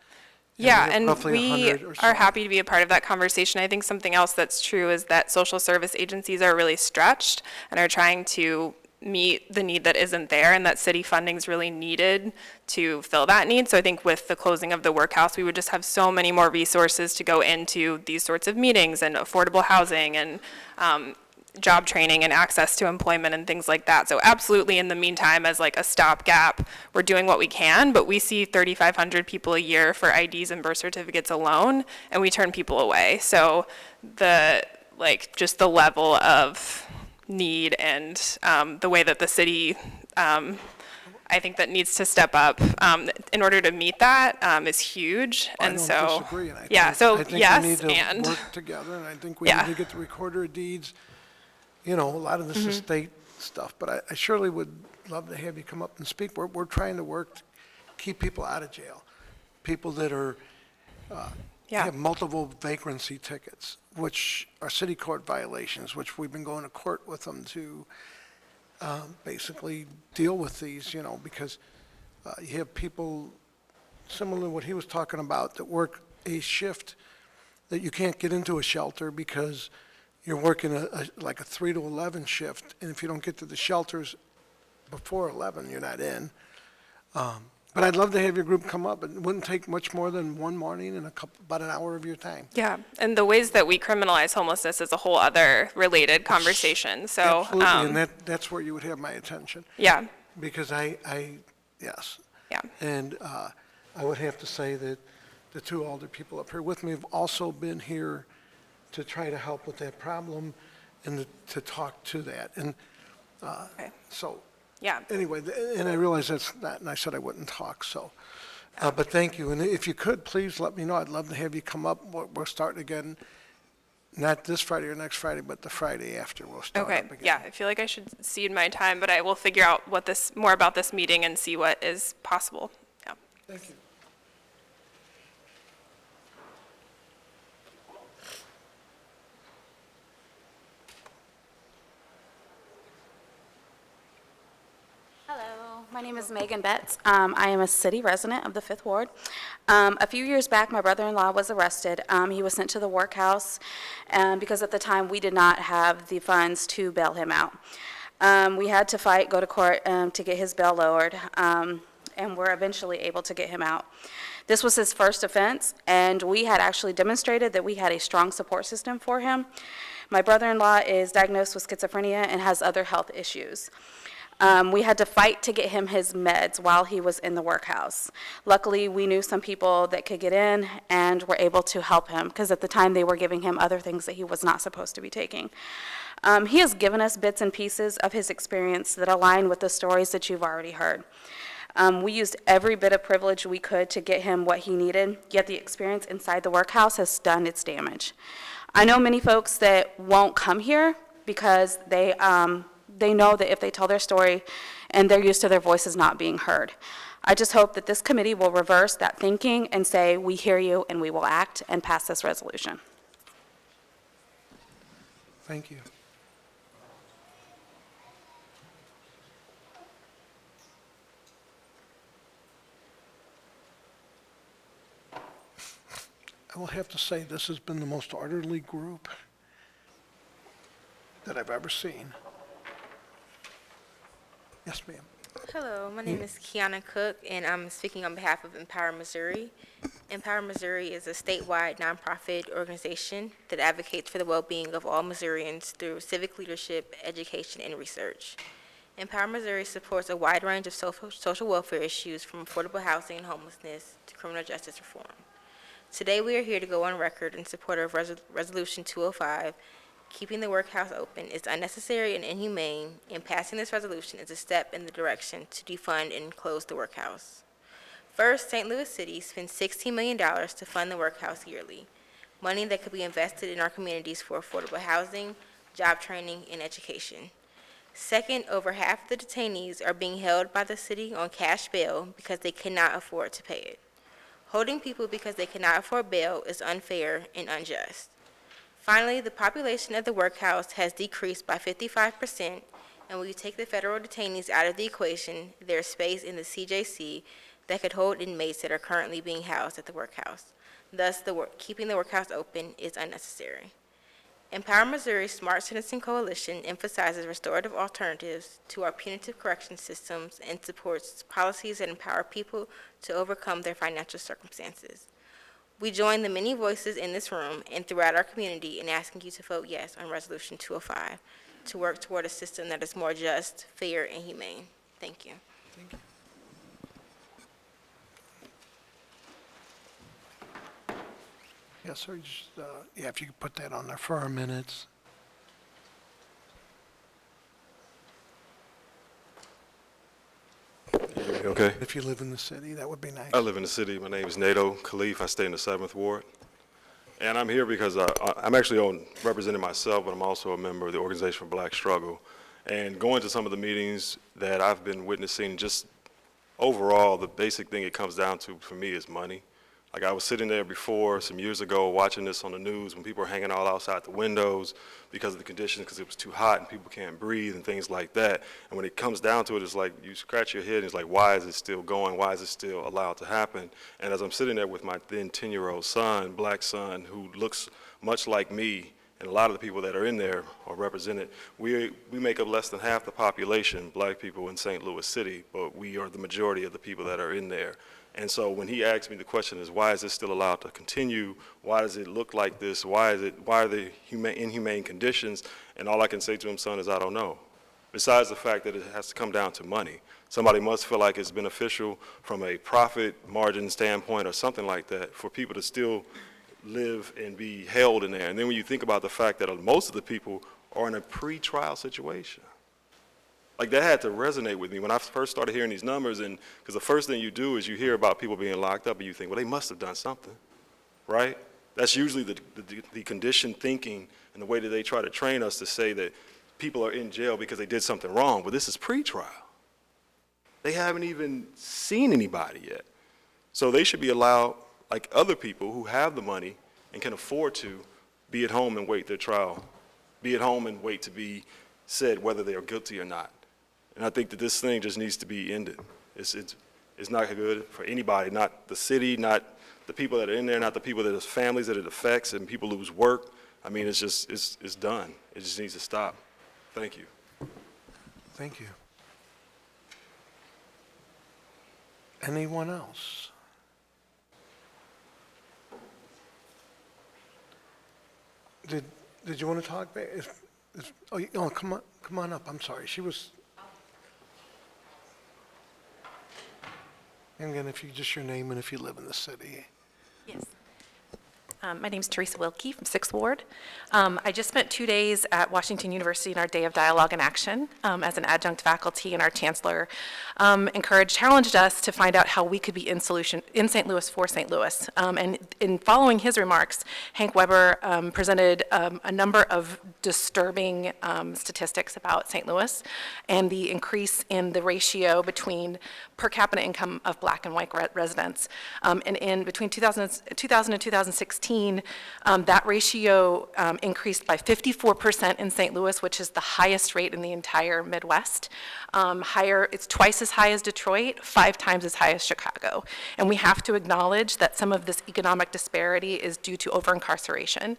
[SPEAKER 13] Yeah,
[SPEAKER 1] have
[SPEAKER 13] and
[SPEAKER 1] roughly
[SPEAKER 13] we
[SPEAKER 1] 100 or so.
[SPEAKER 13] are happy to be a part of that conversation. I think something else that's true is that social service agencies are really stretched and are trying to meet the need that isn't there, and that city funding is really needed to fill that need. So I think with the closing of the workhouse, we would just have so many more resources to go into these sorts of meetings and affordable housing and job training and access to employment and things like that. So absolutely, in the meantime, as like a stopgap, we're doing what we can, but we see 3,500 people a year for IDs and birth certificates alone, and we turn people away. So just the level of need and the way that the city, I think that needs to step up in order to meet that is huge.
[SPEAKER 1] I
[SPEAKER 13] And
[SPEAKER 1] don't
[SPEAKER 13] so,
[SPEAKER 1] disagree, and I
[SPEAKER 13] yeah,
[SPEAKER 1] think-
[SPEAKER 13] so
[SPEAKER 1] I think
[SPEAKER 13] yes,
[SPEAKER 1] we need to
[SPEAKER 13] and
[SPEAKER 1] work together, and I think we
[SPEAKER 13] Yeah.
[SPEAKER 1] need to get the recorder of deeds. A lot of this is state stuff, but I surely would love to have you come up and speak. We're trying to work to keep people out of jail, people that are have multiple vagrancy tickets, which are city court violations, which we've been going to court with them to basically deal with these, because you have people, similar to what he was talking about, that work a shift that you can't get into a shelter because you're working like a 3 to 11 shift, and if you don't get to the shelters before 11, you're not in. But I'd love to have your group come up. It wouldn't take much more than one morning and about an hour of your time.
[SPEAKER 13] yeah, and the ways that we criminalize homelessness is a whole other related conversation. So,
[SPEAKER 1] Absolutely, and that's where you would have my attention.
[SPEAKER 13] yeah,
[SPEAKER 1] Because yes.
[SPEAKER 13] yeah.
[SPEAKER 1] And I would have to say that the two older people up here with me have also been here to try to help with that problem and to talk to that. And so,
[SPEAKER 13] Yeah.
[SPEAKER 1] anyway, and I realize that's not, and I said I wouldn't talk, so. But thank you. And if you could, please let me know. I'd love to have you come up. We're starting again, not this Friday or next Friday, but the Friday after we'll start
[SPEAKER 13] Okay,
[SPEAKER 1] up again.
[SPEAKER 13] yeah, I feel like I should cede my time, but I will figure out more about this meeting and see what is possible. Yeah.
[SPEAKER 1] Thank you.
[SPEAKER 14] Hello, my name is Megan Betts. I am a city resident of the 5th Ward. A few years back, my brother-in-law was arrested. He was sent to the workhouse because at the time we did not have the funds to bail him out. We had to fight, go to court to get his bail lowered, and were eventually able to get him out. This was his first offense, and we had actually demonstrated that we had a strong support system for him. My brother-in-law is diagnosed with schizophrenia and has other health issues. We had to fight to get him his meds while he was in the workhouse. Luckily, we knew some people that could get in and were able to help him, because at the time they were giving him other things that he was not supposed to be taking. He has given us bits and pieces of his experience that align with the stories that you've already heard. We used every bit of privilege we could to get him what he needed, yet the experience inside the workhouse has done its damage. I know many folks that won't come here because they know that if they tell their story and they're used to their voices not being heard. I just hope that this committee will reverse that thinking and say, we hear you and we will act and pass this resolution.
[SPEAKER 1] Thank you. I will have to say, this has been the most orderly group that I've ever seen. Yes, ma'am.
[SPEAKER 15] Hello, my name is Kiana Cook, and I'm speaking on behalf of Empower Missouri. Empower Missouri is a statewide nonprofit organization that advocates for the well-being of all Missourians through civic leadership, education, and research. Empower Missouri supports a wide range of social welfare issues, from affordable housing and homelessness to criminal justice reform. Today, we are here to go on record in support of Resolution 205. Keeping the workhouse open is unnecessary and inhumane, and passing this resolution is a step in the direction to defund and close the workhouse. First, St. Louis City spends $16 million to fund the workhouse yearly, money that could be invested in our communities for affordable housing, job training, and education. Second, over half of the detainees are being held by the city on cash bail because they cannot afford to pay it. Holding people because they cannot afford bail is unfair and unjust. Finally, the population of the workhouse has decreased by 55%, and when you take the federal detainees out of the equation, there is space in the CJC that could hold inmates that are currently being housed at the workhouse. Thus, keeping the workhouse open is unnecessary. Empower Missouri's Smart Sentencing Coalition emphasizes restorative alternatives to our punitive correction systems and supports policies that empower people to overcome their financial circumstances. We join the many voices in this room and throughout our community in asking you to vote yes on Resolution 205 to work toward a system that is more just, fair, and humane. Thank you.
[SPEAKER 1] Thank you. Yes, sir. Just, yeah, if you could put that on there for our minutes.
[SPEAKER 16] Okay.
[SPEAKER 1] If you live in the city, that would be nice.
[SPEAKER 16] I live in the city. My name is Nato Khalif. I stay in the 7th Ward. And I'm here because I'm actually representing myself, but I'm also a member of the Organization for Black Struggle. And going to some of the meetings that I've been witnessing, just overall, the basic thing it comes down to for me is money. Like, I was sitting there before, some years ago, watching this on the news when people were hanging all outside the windows because of the conditions, because it was too hot and people can't breathe and things like that. And when it comes down to it, it's like you scratch your head and it's like, why is it still going? Why is it still allowed to happen? And as I'm sitting there with my then 10-year-old son, black son, who looks much like me, and a lot of the people that are in there are represented, we make up less than half the population, black people in St. Louis City, but we are the majority of the people that are in there. And so when he asked me, the question is, why is this still allowed to continue? Why does it look like this? Why are the inhumane conditions? And all I can say to him, son, is I don't know. Besides the fact that it has to come down to money. Somebody must feel like it's beneficial from a profit margin standpoint or something like that for people to still live and be held in there. And then when you think about the fact that most of the people are in a pre-trial situation. Like, that had to resonate with me when I first started hearing these numbers, and because the first thing you do is you hear about people being locked up and you think, well, they must have done something, right? That's usually the conditioned thinking and the way that they try to train us to say that people are in jail because they did something wrong, but this is pre-trial. They haven't even seen anybody yet. So they should be allowed, like other people who have the money and can afford to, be at home and wait their trial, be at home and wait to be said whether they are guilty or not. And I think that this thing just needs to be ended. It's not good for anybody, not the city, not the people that are in there, not the people that it's families that it affects and people lose work. I mean, it's done. It just needs to stop. Thank you.
[SPEAKER 1] Thank you. Anyone else? Did you want to talk? Oh, come on up. I'm sorry. She was. And again, if you just your name and if you live in the city.
[SPEAKER 17] Yes. My name's Teresa Wilkie from 6th Ward. I just spent 2 days at Washington University in our Day of Dialogue and Action as an adjunct faculty, and our chancellor challenged us to find out how we could be in St. Louis for St. Louis. And in following his remarks, Hank Weber presented a number of disturbing statistics about St. Louis and the increase in the ratio between per capita income of Black and white residents. And in between 2000 and 2016, that ratio increased by 54% in St. Louis, which is the highest rate in the entire Midwest. It's twice as high as Detroit, 5 times as high as Chicago. And we have to acknowledge that some of this economic disparity is due to over-incarceration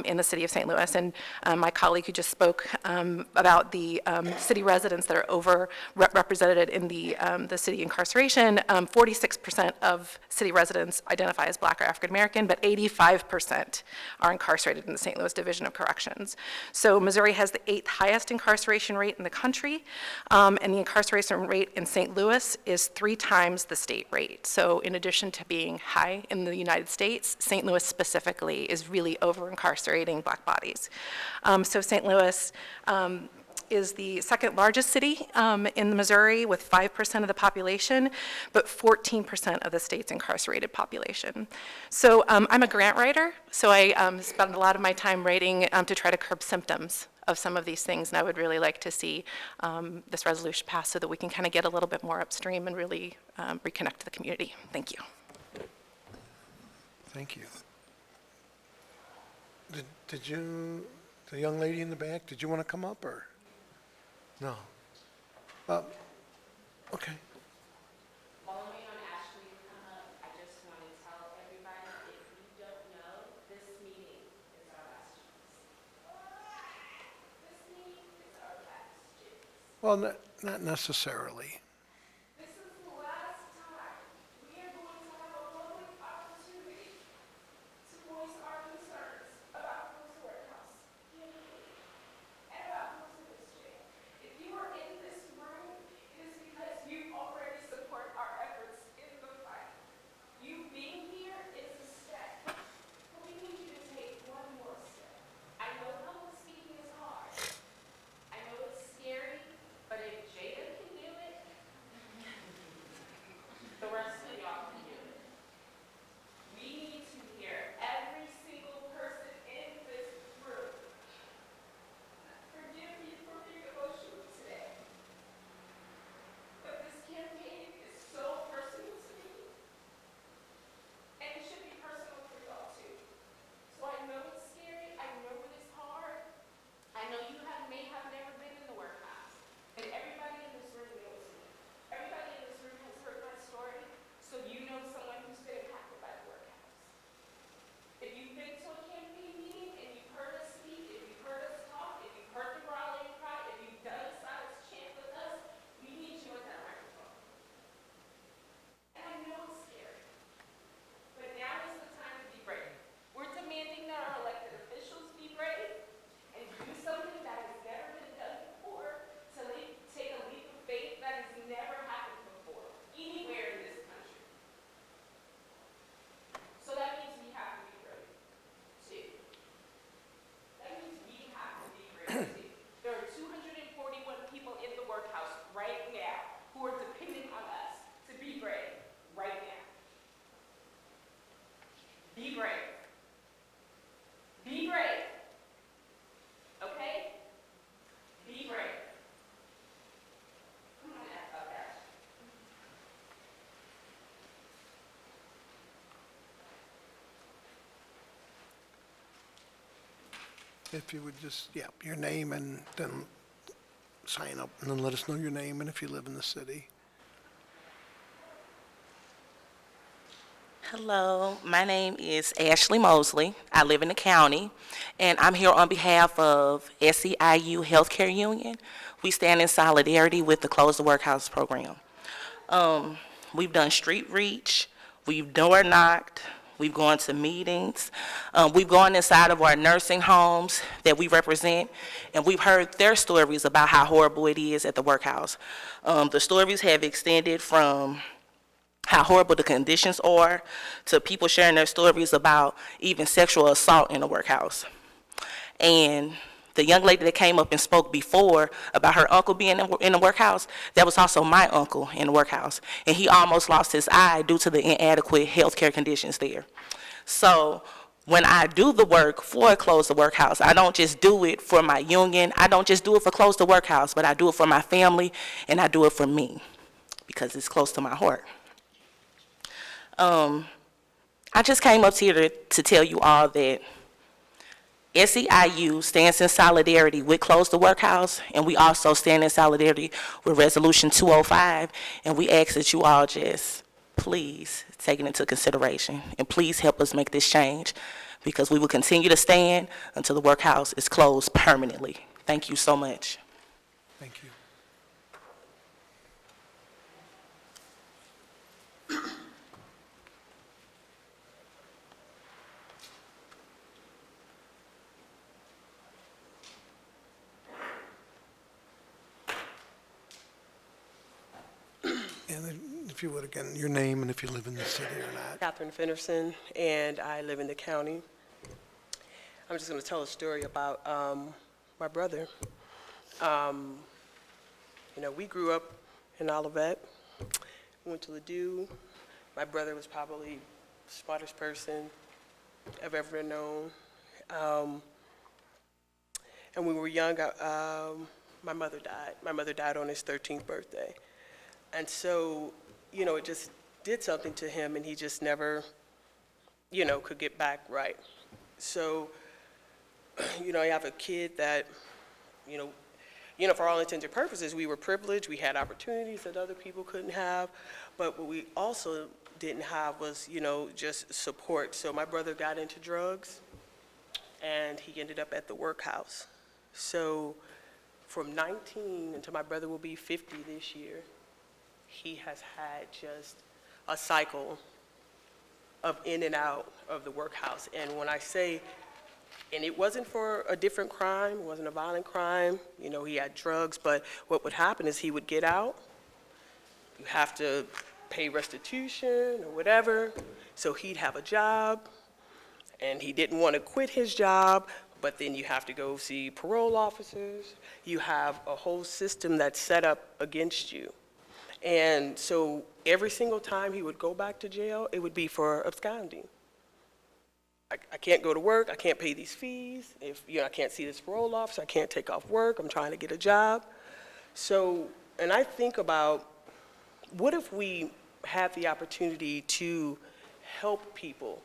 [SPEAKER 17] in the city of St. Louis. And my colleague who just spoke about the city residents that are over-represented in the city incarceration, 46% of city residents identify as Black or African American, but 85% are incarcerated in the St. Louis Division of Corrections. So Missouri has the 8th highest incarceration rate in the country, and the incarceration rate in St. Louis is 3 times the state rate. So in addition to being high in the United States, St. Louis specifically is really over-incarcerating Black bodies. So St. Louis is the second largest city in Missouri with 5% of the population, but 14% of the state's incarcerated population. So I'm a grant writer, so I spend a lot of my time writing to try to curb symptoms of some of these things, and I would really like to see this resolution passed so that we can kind of get a little bit more upstream and really reconnect to the community. Thank you.
[SPEAKER 1] Thank you. Did you, the young lady in the back, did you want to come up, or? No. Okay.
[SPEAKER 4] While I'm waiting on Ashley to come up, I just want to tell everybody, if you don't know, this meeting is our last chance. This meeting is our last chance.
[SPEAKER 1] Well, not necessarily.
[SPEAKER 4] This is the last time we are going to have a public opportunity to voice our concerns about this workhouse and about this jail. If you are in this room, it is because you already support our efforts in the fight. You being here is a step, but we need you to take one more step. I know public speaking is hard. I know it's scary, but if Jada can do it, the rest of y'all can do it. We need to hear every single person in this room. Forgive me for being emotional today, but this campaign is so personal to me, and it should be personal for y'all too. So I know it's scary, I know it is hard, I know you may have never been in the workhouse, and everybody in this room knows me. Everybody in this room has heard my story, so you know someone who's been impacted by the workhouse. If you've been to a campaign meeting and you've heard us speak, if you've heard us talk, if you've heard the rally and cry, if you've done a silence chant with us, we need you at that microphone. And I know it's scary, but now is the time to be brave. We're demanding that our elected officials be brave and do something that has never been done before, to take a leap of faith that has never happened before, anywhere in this country. So that means we have to be brave, too. That means we have to be brave, too. There are 241 people in the workhouse right now who are depending on us to be brave right now. Be brave. Be brave. Okay? Be brave. Come on, Ash.
[SPEAKER 1] If you would just, your name and then sign up and then let us know your name and if you live in the city.
[SPEAKER 18] Hello, my name is Ashley Mosley. I live in the county, and I'm here on behalf of SEIU Healthcare Union. We stand in solidarity with the Close the Workhouse program. We've done street reach, we've door knocked, we've gone to meetings, we've gone inside of our nursing homes that we represent, and we've heard their stories about how horrible it is at the workhouse. The stories have extended from how horrible the conditions are, to people sharing their stories about even sexual assault in the workhouse. And the young lady that came up and spoke before about her uncle being in the workhouse, that was also my uncle in the workhouse. And he almost lost his eye due to the inadequate health care conditions there. So when I do the work for Close the Workhouse, I don't just do it for my union, I don't just do it for Close the Workhouse, but I do it for my family, and I do it for me, because it's close to my heart. I just came up here to tell you all that SEIU stands in solidarity with Close the Workhouse, and we also stand in solidarity with Resolution 205, and we ask that you all just please take it into consideration, and please help us make this change, because we will continue to stand until the workhouse is closed permanently. Thank you so much.
[SPEAKER 1] Thank you. And then, if you would, again, your name and if you live in the city or not.
[SPEAKER 19] Catherine Fenderson, and I live in the county. I'm just going to tell a story about my brother. You know, we grew up in Olivet, went to Ladue. My brother was probably the smartest person I've ever known. And when we were young, my mother died. My mother died on his 13th birthday. And so, you know, it just did something to him, and he just never, you know, could get back right. So, you know, I have a kid that, you know, for all intents and purposes, we were privileged. We had opportunities that other people couldn't have. But what we also didn't have was, you know, just support. So my brother got into drugs, and he ended up at the workhouse. So from 19 until my brother will be 50 this year, he has had just a cycle of in and out of the workhouse. And when I say, and it wasn't for a different crime, it wasn't a violent crime, you know, he had drugs, but what would happen is he would get out, you have to pay restitution or whatever, so he'd have a job, and he didn't want to quit his job, but then you have to go see parole officers, you have a whole system that's set up against you. And so every single time he would go back to jail, it would be for absconding. I can't go to work, I can't pay these fees, if, you know, I can't see this parole officer, I can't take off work, I'm trying to get a job. So, and I think about, what if we had the opportunity to help people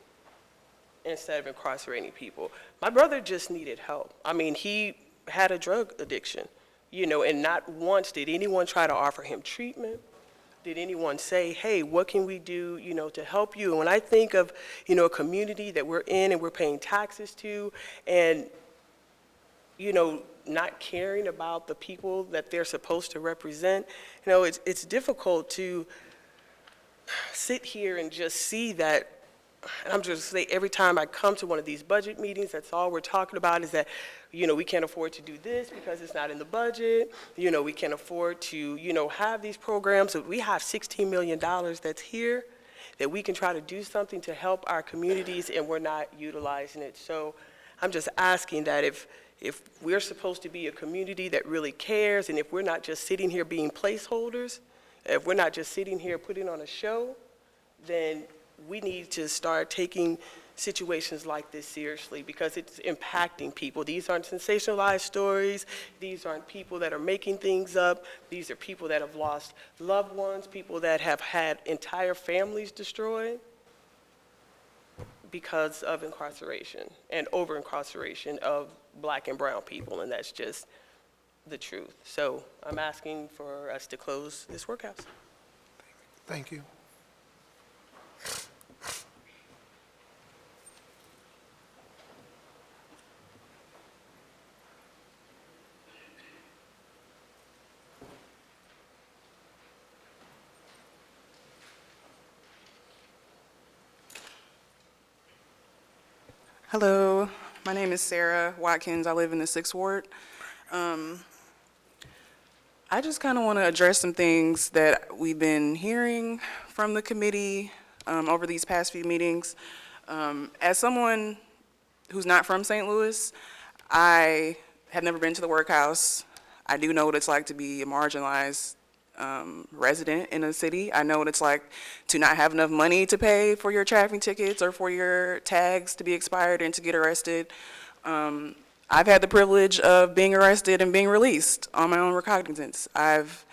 [SPEAKER 19] instead of incarcerating people? My brother just needed help. I mean, he had a drug addiction. You know, and not once did anyone try to offer him treatment. Did anyone say, hey, what can we do, you know, to help you? And when I think of, you know, a community that we're in and we're paying taxes to, and, you know, not caring about the people that they're supposed to represent, you know, it's difficult to sit here and just see that. And I'm just saying, every time I come to one of these budget meetings, that's all we're talking about is that, you know, we can't afford to do this because it's not in the budget. You know, we can't afford to, you know, have these programs. So we have $16 million that's here that we can try to do something to help our communities, and we're not utilizing it. So I'm just asking that if we're supposed to be a community that really cares, and if we're not just sitting here being placeholders, if we're not just sitting here putting on a show, then we need to start taking situations like this seriously, because it's impacting people. These aren't sensationalized stories. These aren't people that are making things up. These are people that have lost loved ones, people that have had entire families destroyed because of incarceration and over-incarceration of Black and brown people, and that's just the truth. So I'm asking for us to close this workhouse.
[SPEAKER 1] Thank you.
[SPEAKER 20] Hello, my name is Sarah Watkins. I live in the 6th Ward. I just kind of want to address some things that we've been hearing from the committee over these past few meetings. As someone who's not from St. Louis, I have never been to the workhouse. I do know what it's like to be a marginalized resident in a city. I know what it's like to not have enough money to pay for your traffic tickets or for your tags to be expired and to get arrested. I've had the privilege of being arrested and being released on my own recognizance. Let's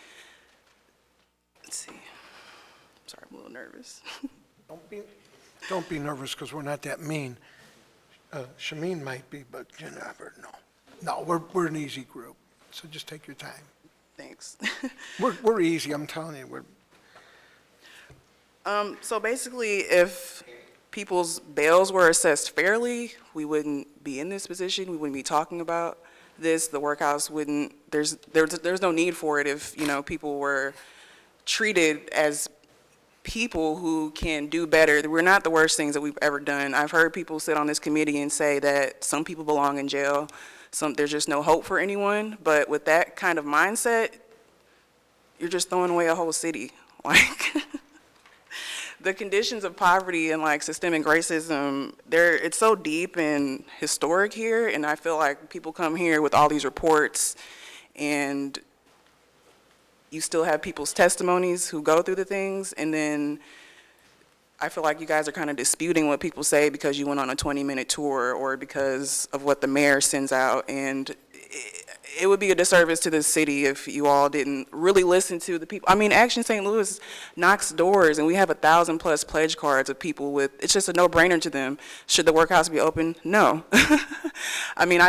[SPEAKER 20] see, sorry, I'm a little nervous.
[SPEAKER 1] Don't be nervous, because we're not that mean. Shameen might be, but you never know. No, we're an easy group, so just take your time.
[SPEAKER 20] Thanks.
[SPEAKER 1] We're easy, I'm telling you.
[SPEAKER 20] So basically, if people's bails were assessed fairly, we wouldn't be in this position. We wouldn't be talking about this. The workhouse wouldn't. There's no need for it if people were treated as people who can do better. We're not the worst things that we've ever done. I've heard people sit on this committee and say that some people belong in jail. There's just no hope for anyone. But with that kind of mindset, you're just throwing away a whole city. Like, the conditions of poverty and like systemic racism, it's so deep and historic here. And I feel like people come here with all these reports, and you still have people's testimonies who go through the things, and then I feel like you guys are kind of disputing what people say because you went on a 20-minute tour or because of what the mayor sends out. And it would be a disservice to this city if you all didn't really listen to the people. I mean, Action St. Louis knocks doors, and we have 1,000+ pledge cards of people with, it's just a no-brainer to them. Should the workhouse be open? No. I mean,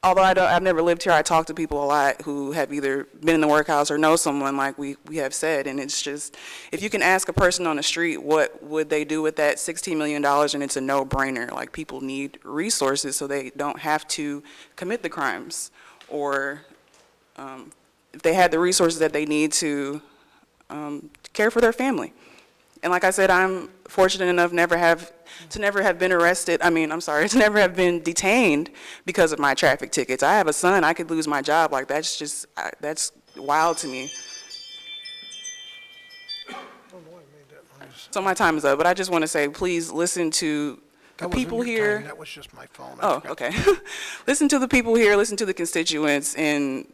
[SPEAKER 20] although I've never lived here, I talk to people a lot who have either been in the workhouse or know someone, like we have said, and it's just, if you can ask a person on the street what would they do with that $16 million, and it's a no-brainer. Like, people need resources so they don't have to commit the crimes, or if they had the resources that they need to care for their family. And like I said, I'm fortunate enough to never have been arrested. To never have been detained because of my traffic tickets. I have a son. I could lose my job. Like, that's wild to me. So my time is up, but I just want to say, please listen to the people here.
[SPEAKER 1] That was just my phone.
[SPEAKER 20] Oh, okay. Listen to the people here, listen to the constituents, and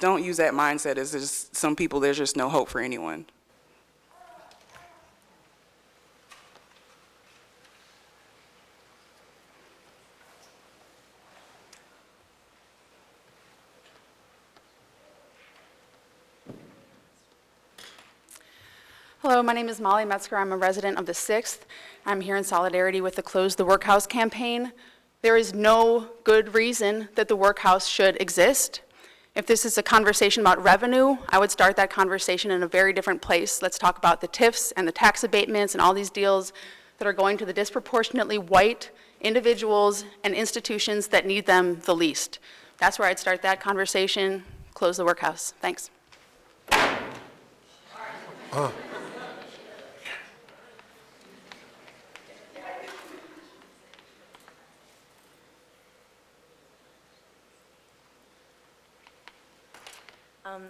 [SPEAKER 20] don't use that mindset as just some people, there's just no hope for anyone.
[SPEAKER 14] Hello, my name is Molly Metzger. I'm a resident of the 6th. I'm here in solidarity with the Close the Workhouse campaign. There is no good reason that the workhouse should exist. If this is a conversation about revenue, I would start that conversation in a very different place. Let's talk about the TIFs and the tax abatements and all these deals that are going to the disproportionately white individuals and institutions that need them the least. That's where I'd start that conversation. Close the workhouse. Thanks.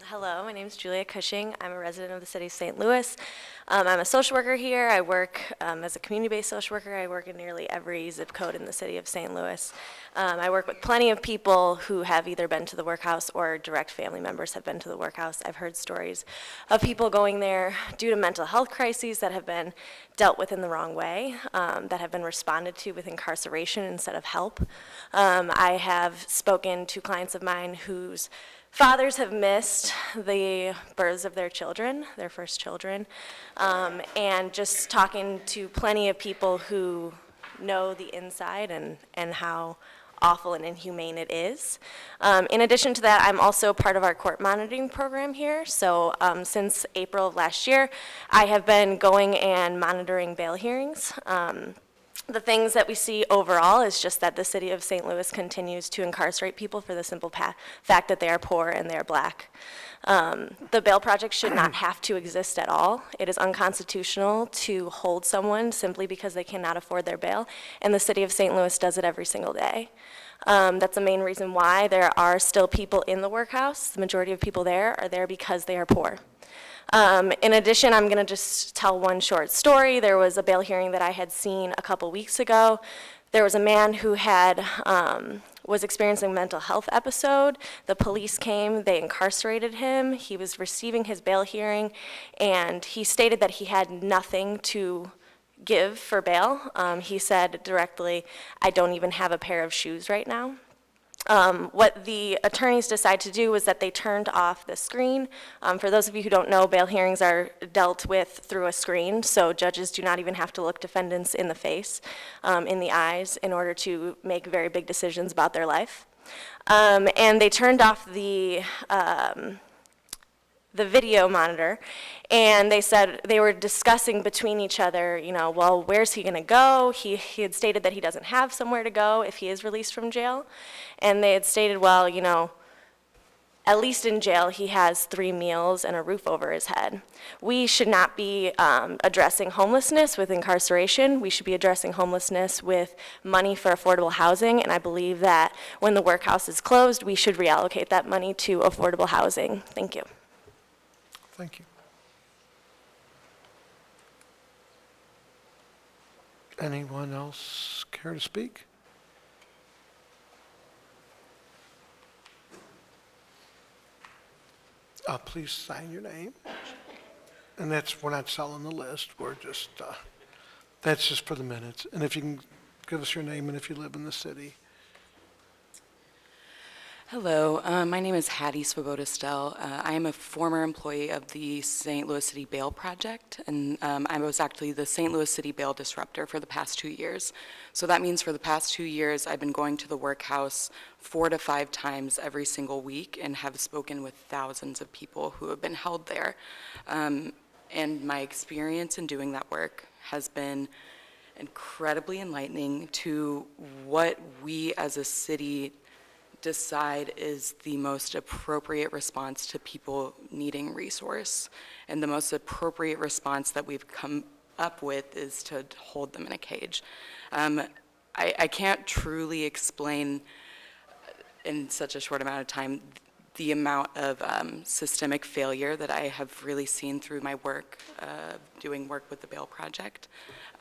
[SPEAKER 21] Hello, my name is Julia Cushing. I'm a resident of the city of St. Louis. I'm a social worker here. I work as a community-based social worker. I work in nearly every zip code in the city of St. Louis. I work with plenty of people who have either been to the workhouse or direct family members have been to the workhouse. I've heard stories of people going there due to mental health crises that have been dealt with in the wrong way, that have been responded to with incarceration instead of help. I have spoken to clients of mine whose fathers have missed the births of their children, their first children, and just talking to plenty of people who know the inside and how awful and inhumane it is. In addition to that, I'm also part of our court monitoring program here. So since April of last year, I have been going and monitoring bail hearings. The things that we see overall is just that the city of St. Louis continues to incarcerate people for the simple fact that they are poor and they are black. The bail project should not have to exist at all. It is unconstitutional to hold someone simply because they cannot afford their bail, and the city of St. Louis does it every single day. That's the main reason why there are still people in the workhouse. The majority of people there are there because they are poor. In addition, I'm going to just tell one short story. There was a bail hearing that I had seen a couple weeks ago. There was a man who had was experiencing a mental health episode. The police came, they incarcerated him. He was receiving his bail hearing, and he stated that he had nothing to give for bail. He said directly, "I don't even have a pair of shoes right now." What the attorneys decided to do was that they turned off the screen. For those of you who don't know, bail hearings are dealt with through a screen, so judges do not even have to look defendants in the face, in the eyes, in order to make very big decisions about their life. And they turned off the video monitor, and they said they were discussing between each other, you know, well, where's he going to go? He had stated that he doesn't have somewhere to go if he is released from jail. And they had stated, well, you know, at least in jail he has 3 meals and a roof over his head. We should not be addressing homelessness with incarceration. We should be addressing homelessness with money for affordable housing, and I believe that when the workhouse is closed, we should reallocate that money to affordable housing. Thank you.
[SPEAKER 1] Thank you. Anyone else care to speak? Please sign your name. And we're not selling the list, we're just, that's just for the minutes. And if you can give us your name and if you live in the city.
[SPEAKER 2] Hello, my name is Hattie Swoboda-Stell. I am a former employee of the St. Louis City Bail Project, and I was actually the St. Louis City Bail Disruptor for the past 2 years. So that means for the past 2 years, I've been going to the workhouse 4 to 5 times every single week and have spoken with thousands of people who have been held there. And my experience in doing that work has been incredibly enlightening to what we as a city decide is the most appropriate response to people needing resource. And the most appropriate response that we've come up with is to hold them in a cage. I can't truly explain in such a short amount of time the amount of systemic failure that I have really seen through my work, doing work with the Bail Project.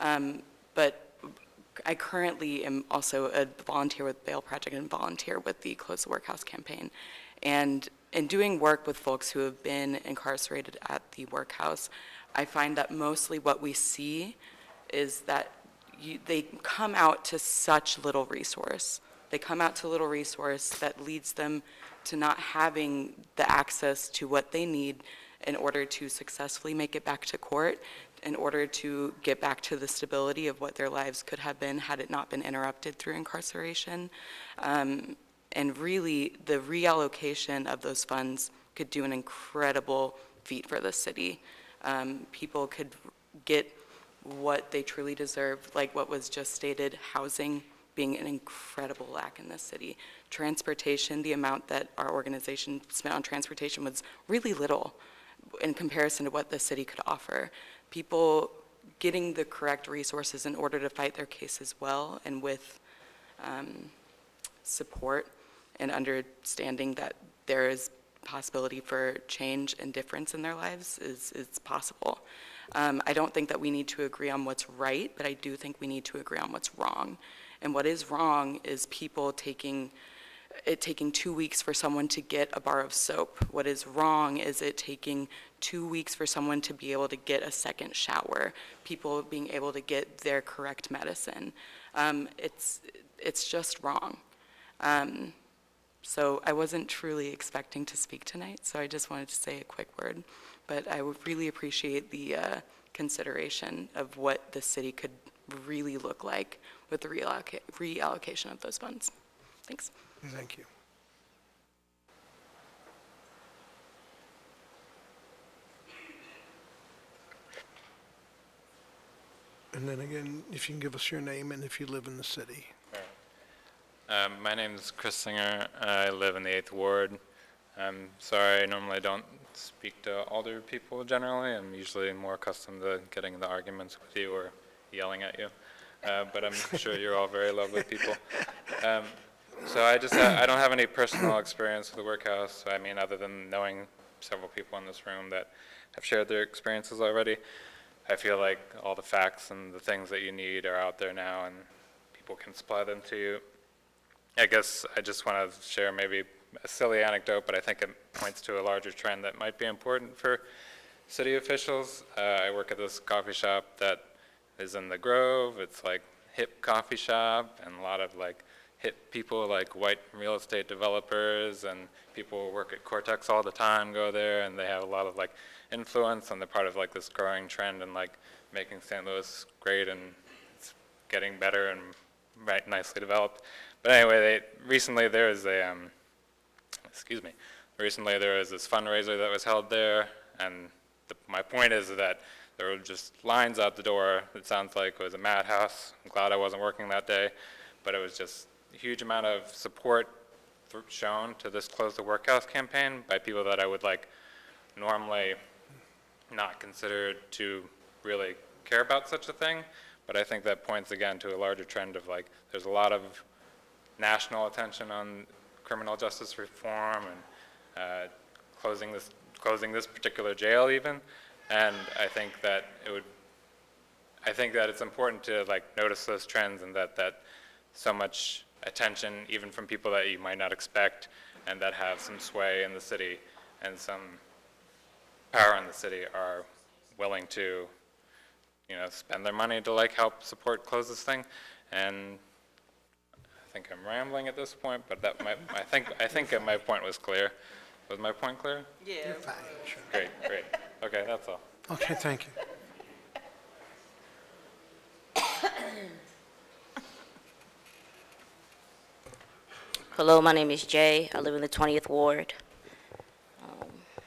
[SPEAKER 2] But I currently am also a volunteer with Bail Project and volunteer with the Close the Workhouse campaign. And in doing work with folks who have been incarcerated at the workhouse, I find that mostly what we see is that they come out to such little resource. They come out to little resource that leads them to not having the access to what they need in order to successfully make it back to court, in order to get back to the stability of what their lives could have been had it not been interrupted through incarceration. And really, the reallocation of those funds could do an incredible feat for the city. People could get what they truly deserve, like what was just stated, housing being an incredible lack in this city. Transportation, the amount that our organization spent on transportation was really little in comparison to what the city could offer. People getting the correct resources in order to fight their cases well and with support and understanding that there is possibility for change and difference in their lives is possible. I don't think that we need to agree on what's right, but I do think we need to agree on what's wrong. And what is wrong is people taking 2 weeks for someone to get a bar of soap. What is wrong is it taking 2 weeks for someone to be able to get a second shower, people being able to get their correct medicine. It's just wrong. So I wasn't truly expecting to speak tonight, so I just wanted to say a quick word. But I would really appreciate the consideration of what the city could really look like with the reallocation of those funds. Thanks.
[SPEAKER 1] Thank you. And then again, if you can give us your name and if you live in the city.
[SPEAKER 22] My name is Chris Singer. I live in the 8th Ward. I'm sorry, I normally don't speak to older people generally. I'm usually more accustomed to getting into arguments with you or yelling at you. But I'm sure you're all very lovely people. So I just I don't have any personal experience with the workhouse. I mean, other than knowing several people in this room that have shared their experiences already. I feel like all the facts and the things that you need are out there now, and people can supply them to you. I guess I just want to share maybe a silly anecdote, but I think it points to a larger trend that might be important for city officials. I work at this coffee shop that is in the Grove. It's like hip coffee shop, and a lot of like hip people, like white real estate developers, and people who work at Cortex all the time go there, and they have a lot of like influence, and they're part of like this growing trend and like making St. Louis great, and it's getting better and right nicely developed. But anyway, recently there was a recently there was this fundraiser that was held there, and my point is that there were just lines out the door. It sounds like it was a madhouse. I'm glad I wasn't working that day, but it was just a huge amount of support shown to this Close the Workhouse campaign by people that I would like normally not consider to really care about such a thing. But I think that points again to a larger trend of like there's a lot of national attention on criminal justice reform and closing this particular jail even. And I think that it's important to like notice those trends, and that so much attention, even from people that you might not expect and that have some sway in the city and some power in the city, are willing to, spend their money to like help support close this thing. And I think I'm rambling at this point, but I think my point was clear. Was my point clear?
[SPEAKER 19] Yeah.
[SPEAKER 1] You're fine, sure.
[SPEAKER 22] Great. Okay, that's all.
[SPEAKER 1] Okay, thank you.
[SPEAKER 6] Hello, my name is Jay. I live in the 20th Ward.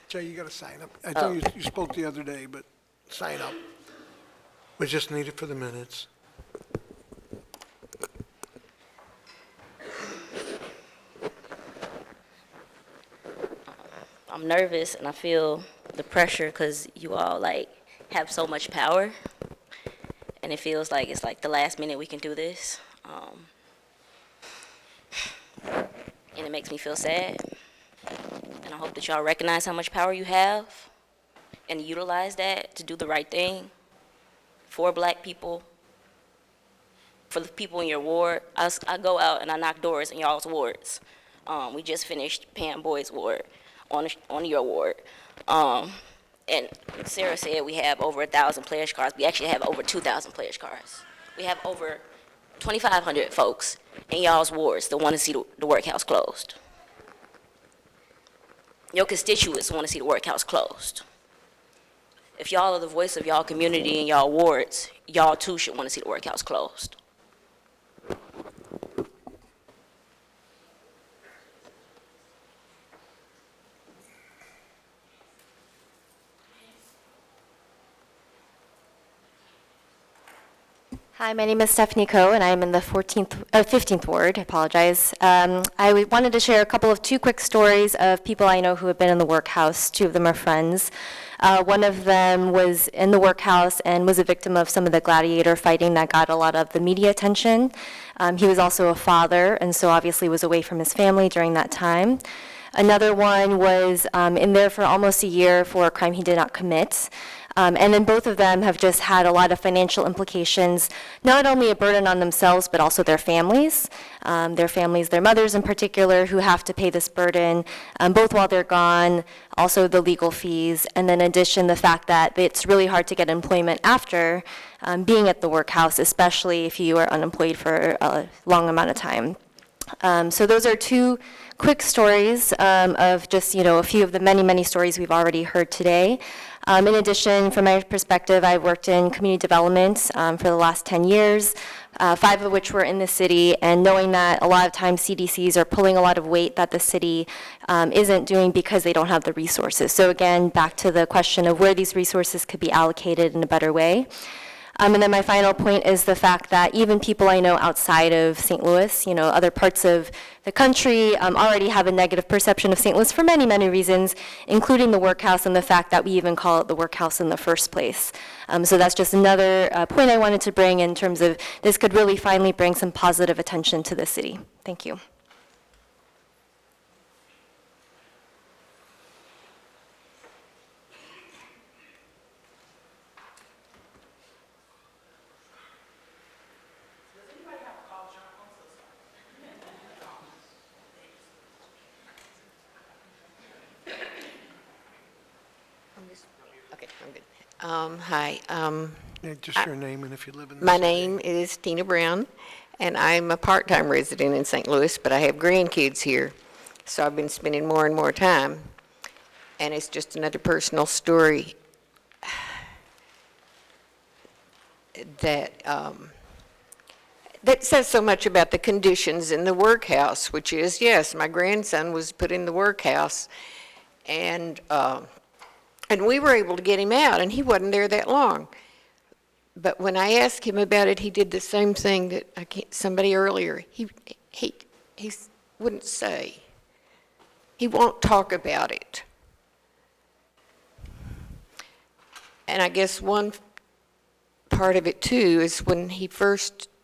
[SPEAKER 1] Jay, you got to sign up. I know you spoke the other day, but sign up. We just need it for the minutes.
[SPEAKER 6] I'm nervous and I feel the pressure because you all have so much power, and it feels like it's like the last minute we can do this. And it makes me feel sad. And I hope that y'all recognize how much power you have and utilize that to do the right thing for Black people, for the people in your ward. I go out and I knock doors in y'all's wards. We just finished Pam Boyd's ward on your ward. And Sarah said we have over 1,000 pledge cards. We actually have over 2,000 pledge cards. We have over 2,500 folks in y'all's wards that want to see the workhouse closed. Your constituents want to see the workhouse closed. If y'all are the voice of y'all community and y'all wards, y'all too should want to see the workhouse closed.
[SPEAKER 21] Hi, my name is Stephanie Coe, and I'm in the 15th Ward. I apologize. I wanted to share two quick stories of people I know who have been in the workhouse. Two of them are friends. One of them was in the workhouse and was a victim of some of the gladiator fighting that got a lot of the media attention. He was also a father, and so obviously was away from his family during that time. Another one was in there for almost a year for a crime he did not commit. And then both of them have just had a lot of financial implications, not only a burden on themselves, but also their families, their mothers in particular, who have to pay this burden, both while they're gone, also the legal fees, and then in addition, the fact that it's really hard to get employment after being at the workhouse, especially if you are unemployed for a long amount of time. So those are two quick stories of just, a few of the many, many stories we've already heard today. In addition, from my perspective, I've worked in community development for the last 10 years, 5 of which were in the city, and knowing that a lot of times CDCs are pulling a lot of weight that the city isn't doing because they don't have the resources. So again, back to the question of where these resources could be allocated in a better way. And then my final point is the fact that even people I know outside of St. Louis, other parts of the country already have a negative perception of St. Louis for many, many reasons, including the workhouse and the fact that we even call it the workhouse in the first place. So that's just another point I wanted to bring in terms of this could really finally bring some positive attention to the city. Thank you.
[SPEAKER 3] Okay, I'm good. Hi.
[SPEAKER 1] Yeah, just your name and if you live in the
[SPEAKER 3] My
[SPEAKER 1] city.
[SPEAKER 3] name is Tina Brown, and I'm a part-time resident in St. Louis, but I have grandkids here, so I've been spending more and more time. And it's just another personal story that says so much about the conditions in the workhouse, which is, yes, my grandson was put in the workhouse, and we were able to get him out, and he wasn't there that long. But when I asked him about it, he did the same thing that somebody earlier. He wouldn't say. He won't talk about it. And I guess one part of it too is when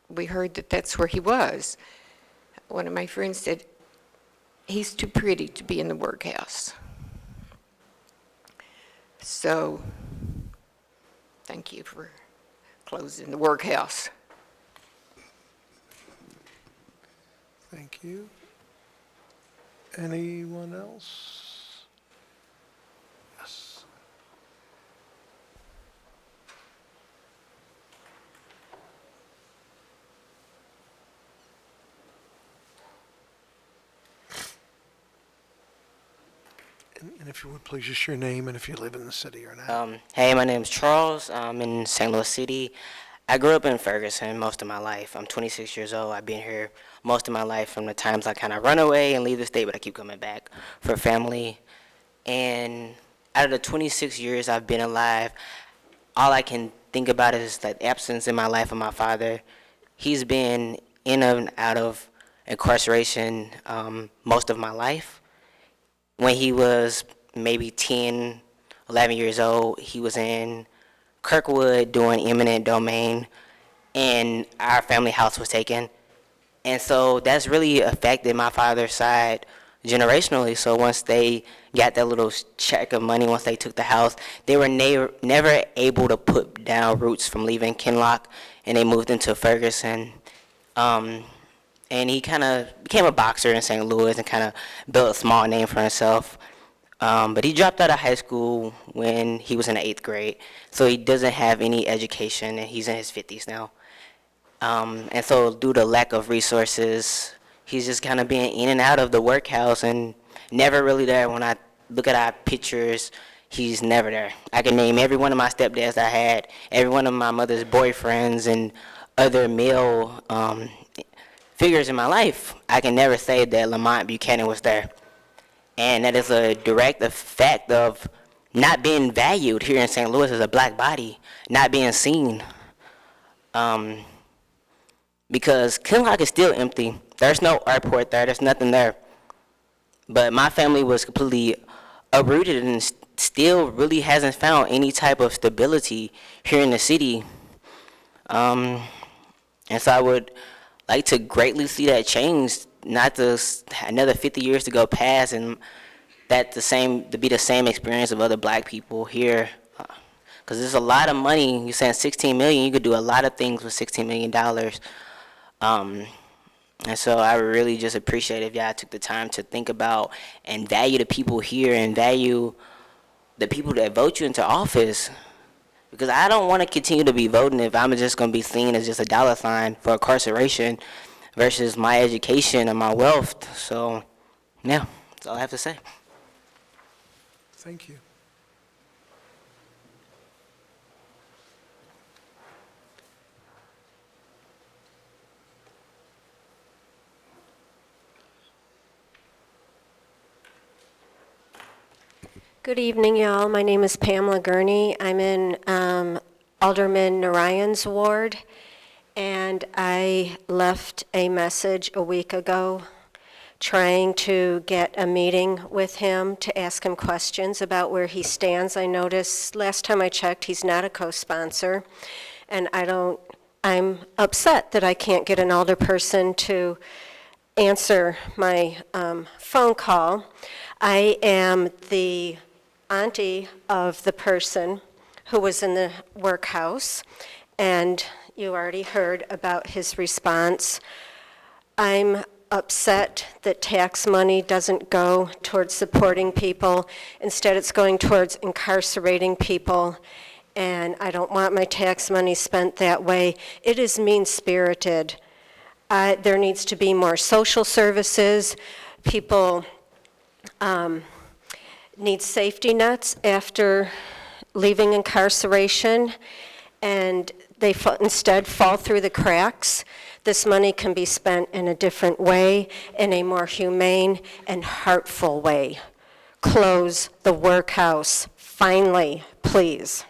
[SPEAKER 3] we heard that that's where he was. One of my friends said, he's too pretty to be in the workhouse. So, thank you for closing the workhouse.
[SPEAKER 1] Thank you. Anyone else? Yes. And if you would, please, just your name and if you live in the city or not.
[SPEAKER 7] Hey, my name's Charles. I'm in St. Louis City. I grew up in Ferguson most of my life. I'm 26 years old. I've been here most of my life from the times I kind of run away and leave the state, but I keep coming back for family. And out of the 26 years I've been alive, all I can think about is the absence in my life of my father. He's been in and out of incarceration most of my life. When he was maybe 10, 11 years old, he was in Kirkwood doing eminent domain, and our family house was taken. And so that's really affected my father's side generationally. So once they got that little check of money, once they took the house, they were never able to put down roots from leaving Kinloch, and they moved into Ferguson. And he kind of became a boxer in St. Louis and kind of built a small name for himself. But he dropped out of high school when he was in the 8th grade, so he doesn't have any education, and he's in his 50s now. And so due to lack of resources, he's just kind of been in and out of the workhouse and never really there. When I look at our pictures, he's never there. I can name every one of my stepdads I had, every one of my mother's boyfriends, and other male figures in my life. I can never say that Lamont Buchanan was there. And that is a direct effect of not being valued here in St. Louis as a black body, not being seen. Because Kinloch is still empty. There's no airport there, there's nothing there. But my family was completely uprooted and still really hasn't found any type of stability here in the city. And so I would like to greatly see that change, not just another 50 years to go past and that to be the same experience of other black people here. Because there's a lot of money. You're saying $16 million, you could do a lot of things with $16 million. And so I really just appreciate if y'all took the time to think about and value the people here and value the people that vote you into office. Because I don't want to continue to be voting if I'm just going to be seen as just a dollar sign for incarceration versus my education and my wealth. So, yeah, that's all I have to say.
[SPEAKER 1] Thank you.
[SPEAKER 8] Good evening, y'all. My name is Pamela Gurney. I'm in Alderman Narayan's ward, and I left a message a week ago trying to get a meeting with him to ask him questions about where he stands. I noticed last time I checked, he's not a co-sponsor, and I'm upset that I can't get an alderperson to answer my phone call. I am the auntie of the person who was in the workhouse, and you already heard about his response. I'm upset that tax money doesn't go towards supporting people. Instead, it's going towards incarcerating people, and I don't want my tax money spent that way. It is mean-spirited. There needs to be more social services. People need safety nets after leaving incarceration, and they instead fall through the cracks. This money can be spent in a different way, in a more humane and heartful way. Close the workhouse, finally, please.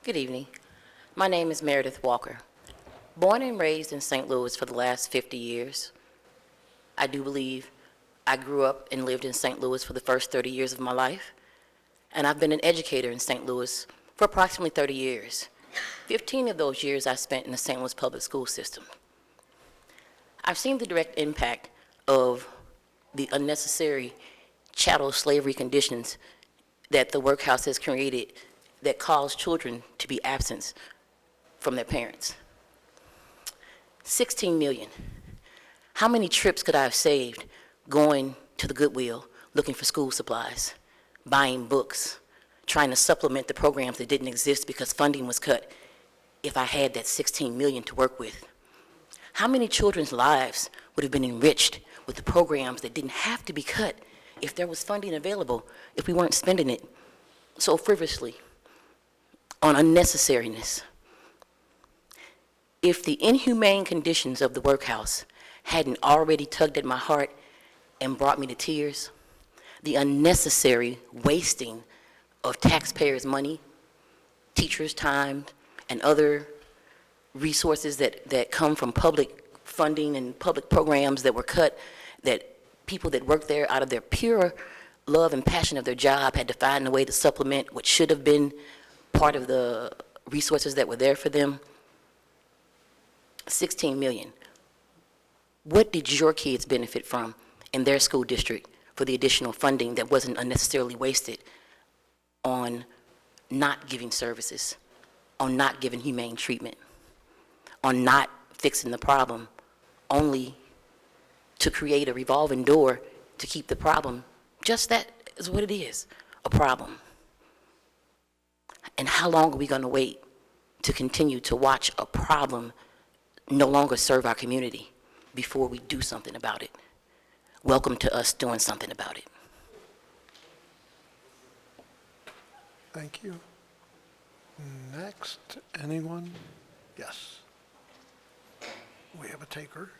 [SPEAKER 5] Good evening. My name is Meredith Walker. Born and raised in St. Louis for the last 50 years, I do believe I grew up and lived in St. Louis for the first 30 years of my life, and I've been an educator in St. Louis for approximately 30 years. 15 of those years I spent in the St. Louis public school system. I've seen the direct impact of the unnecessary chattel slavery conditions that the workhouse has created that cause children to be absent from their parents. 16 million. How many trips could I have saved going to the Goodwill, looking for school supplies, buying books, trying to supplement the programs that didn't exist because funding was cut, if I had that 16 million to work with? How many children's lives would have been enriched with the programs that didn't have to be cut if there was funding available, if we weren't spending it so frivolously on unnecessariness? If the inhumane conditions of the workhouse hadn't already tugged at my heart and brought me to tears, the unnecessary wasting of taxpayers' money, teachers' time, and other resources that come from public funding and public programs that were cut, that people that worked there out of their pure love and passion of their job had to find a way to supplement what should have been part of the resources that were there for them. 16 million. What did your kids benefit from in their school district for the additional funding that wasn't unnecessarily wasted on not giving services, on not giving humane treatment, on not fixing the problem, only to create a revolving door to keep the problem? Just that is what it is, a problem. And how long are we going to wait to continue to watch a problem no longer serve our community before we do something about it? Welcome to us doing something about it.
[SPEAKER 1] Thank you. Next, anyone? Yes. We have a taker.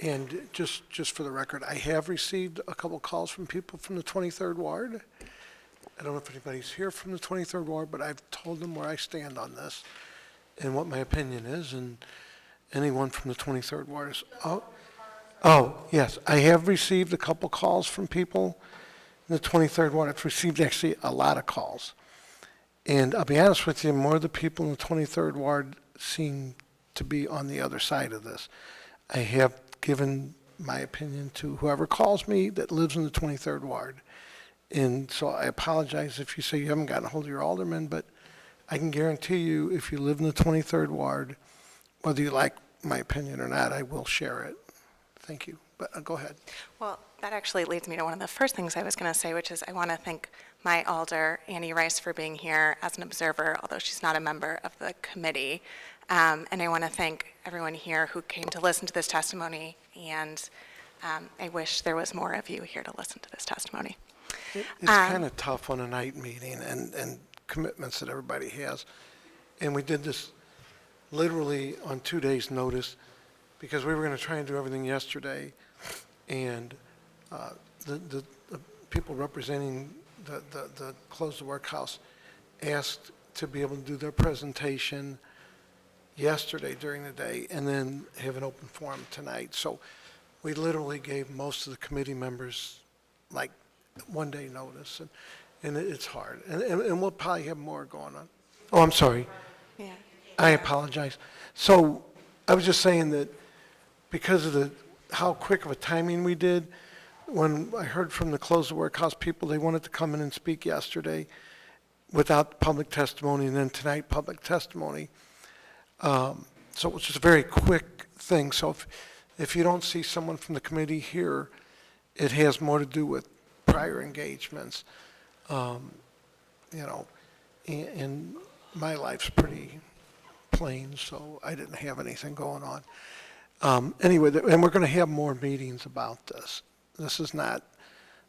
[SPEAKER 1] And just for the record, I have received a couple calls from people from the 23rd Ward. I don't know if anybody's here from the 23rd Ward, but I've told them where I stand on this and what my opinion is, and anyone from the 23rd Ward is, oh, yes, I have received a couple calls from people in the 23rd Ward. I've received actually a lot of calls. And I'll be honest with you, more of the people in the 23rd Ward seem to be on the other side of this. I have given my opinion to whoever calls me that lives in the 23rd Ward. And so I apologize if you say you haven't gotten a hold of your alderman, but I can guarantee you if you live in the 23rd Ward, whether you like my opinion or not, I will share it. Thank you. But go ahead.
[SPEAKER 17] Well, that actually leads me to one of the first things I was going to say, which is I want to thank my alder, Annie Rice, for being here as an observer, although she's not a member of the committee. And I want to thank everyone here who came to listen to this testimony, and I wish there was more of you here to listen to this testimony.
[SPEAKER 1] It's kind of tough on a night meeting and commitments that everybody has. And we did this literally on 2 days' notice because we were going to try and do everything yesterday. And the people representing the Close the Workhouse asked to be able to do their presentation yesterday during the day and then have an open forum tonight. So we literally gave most of the committee members like 1 day notice, and it's hard. And we'll probably have more going on. Oh, I'm sorry.
[SPEAKER 17] Yeah.
[SPEAKER 1] I apologize. So I was just saying that because of how quick of a timing we did, when I heard from the Close the Workhouse people, they wanted to come in and speak yesterday without public testimony, and then tonight public testimony. So it was just a very quick thing. So if you don't see someone from the committee here, it has more to do with prior engagements. You know, and my life's pretty plain, so I didn't have anything going on. Anyway, and we're going to have more meetings about this. This is not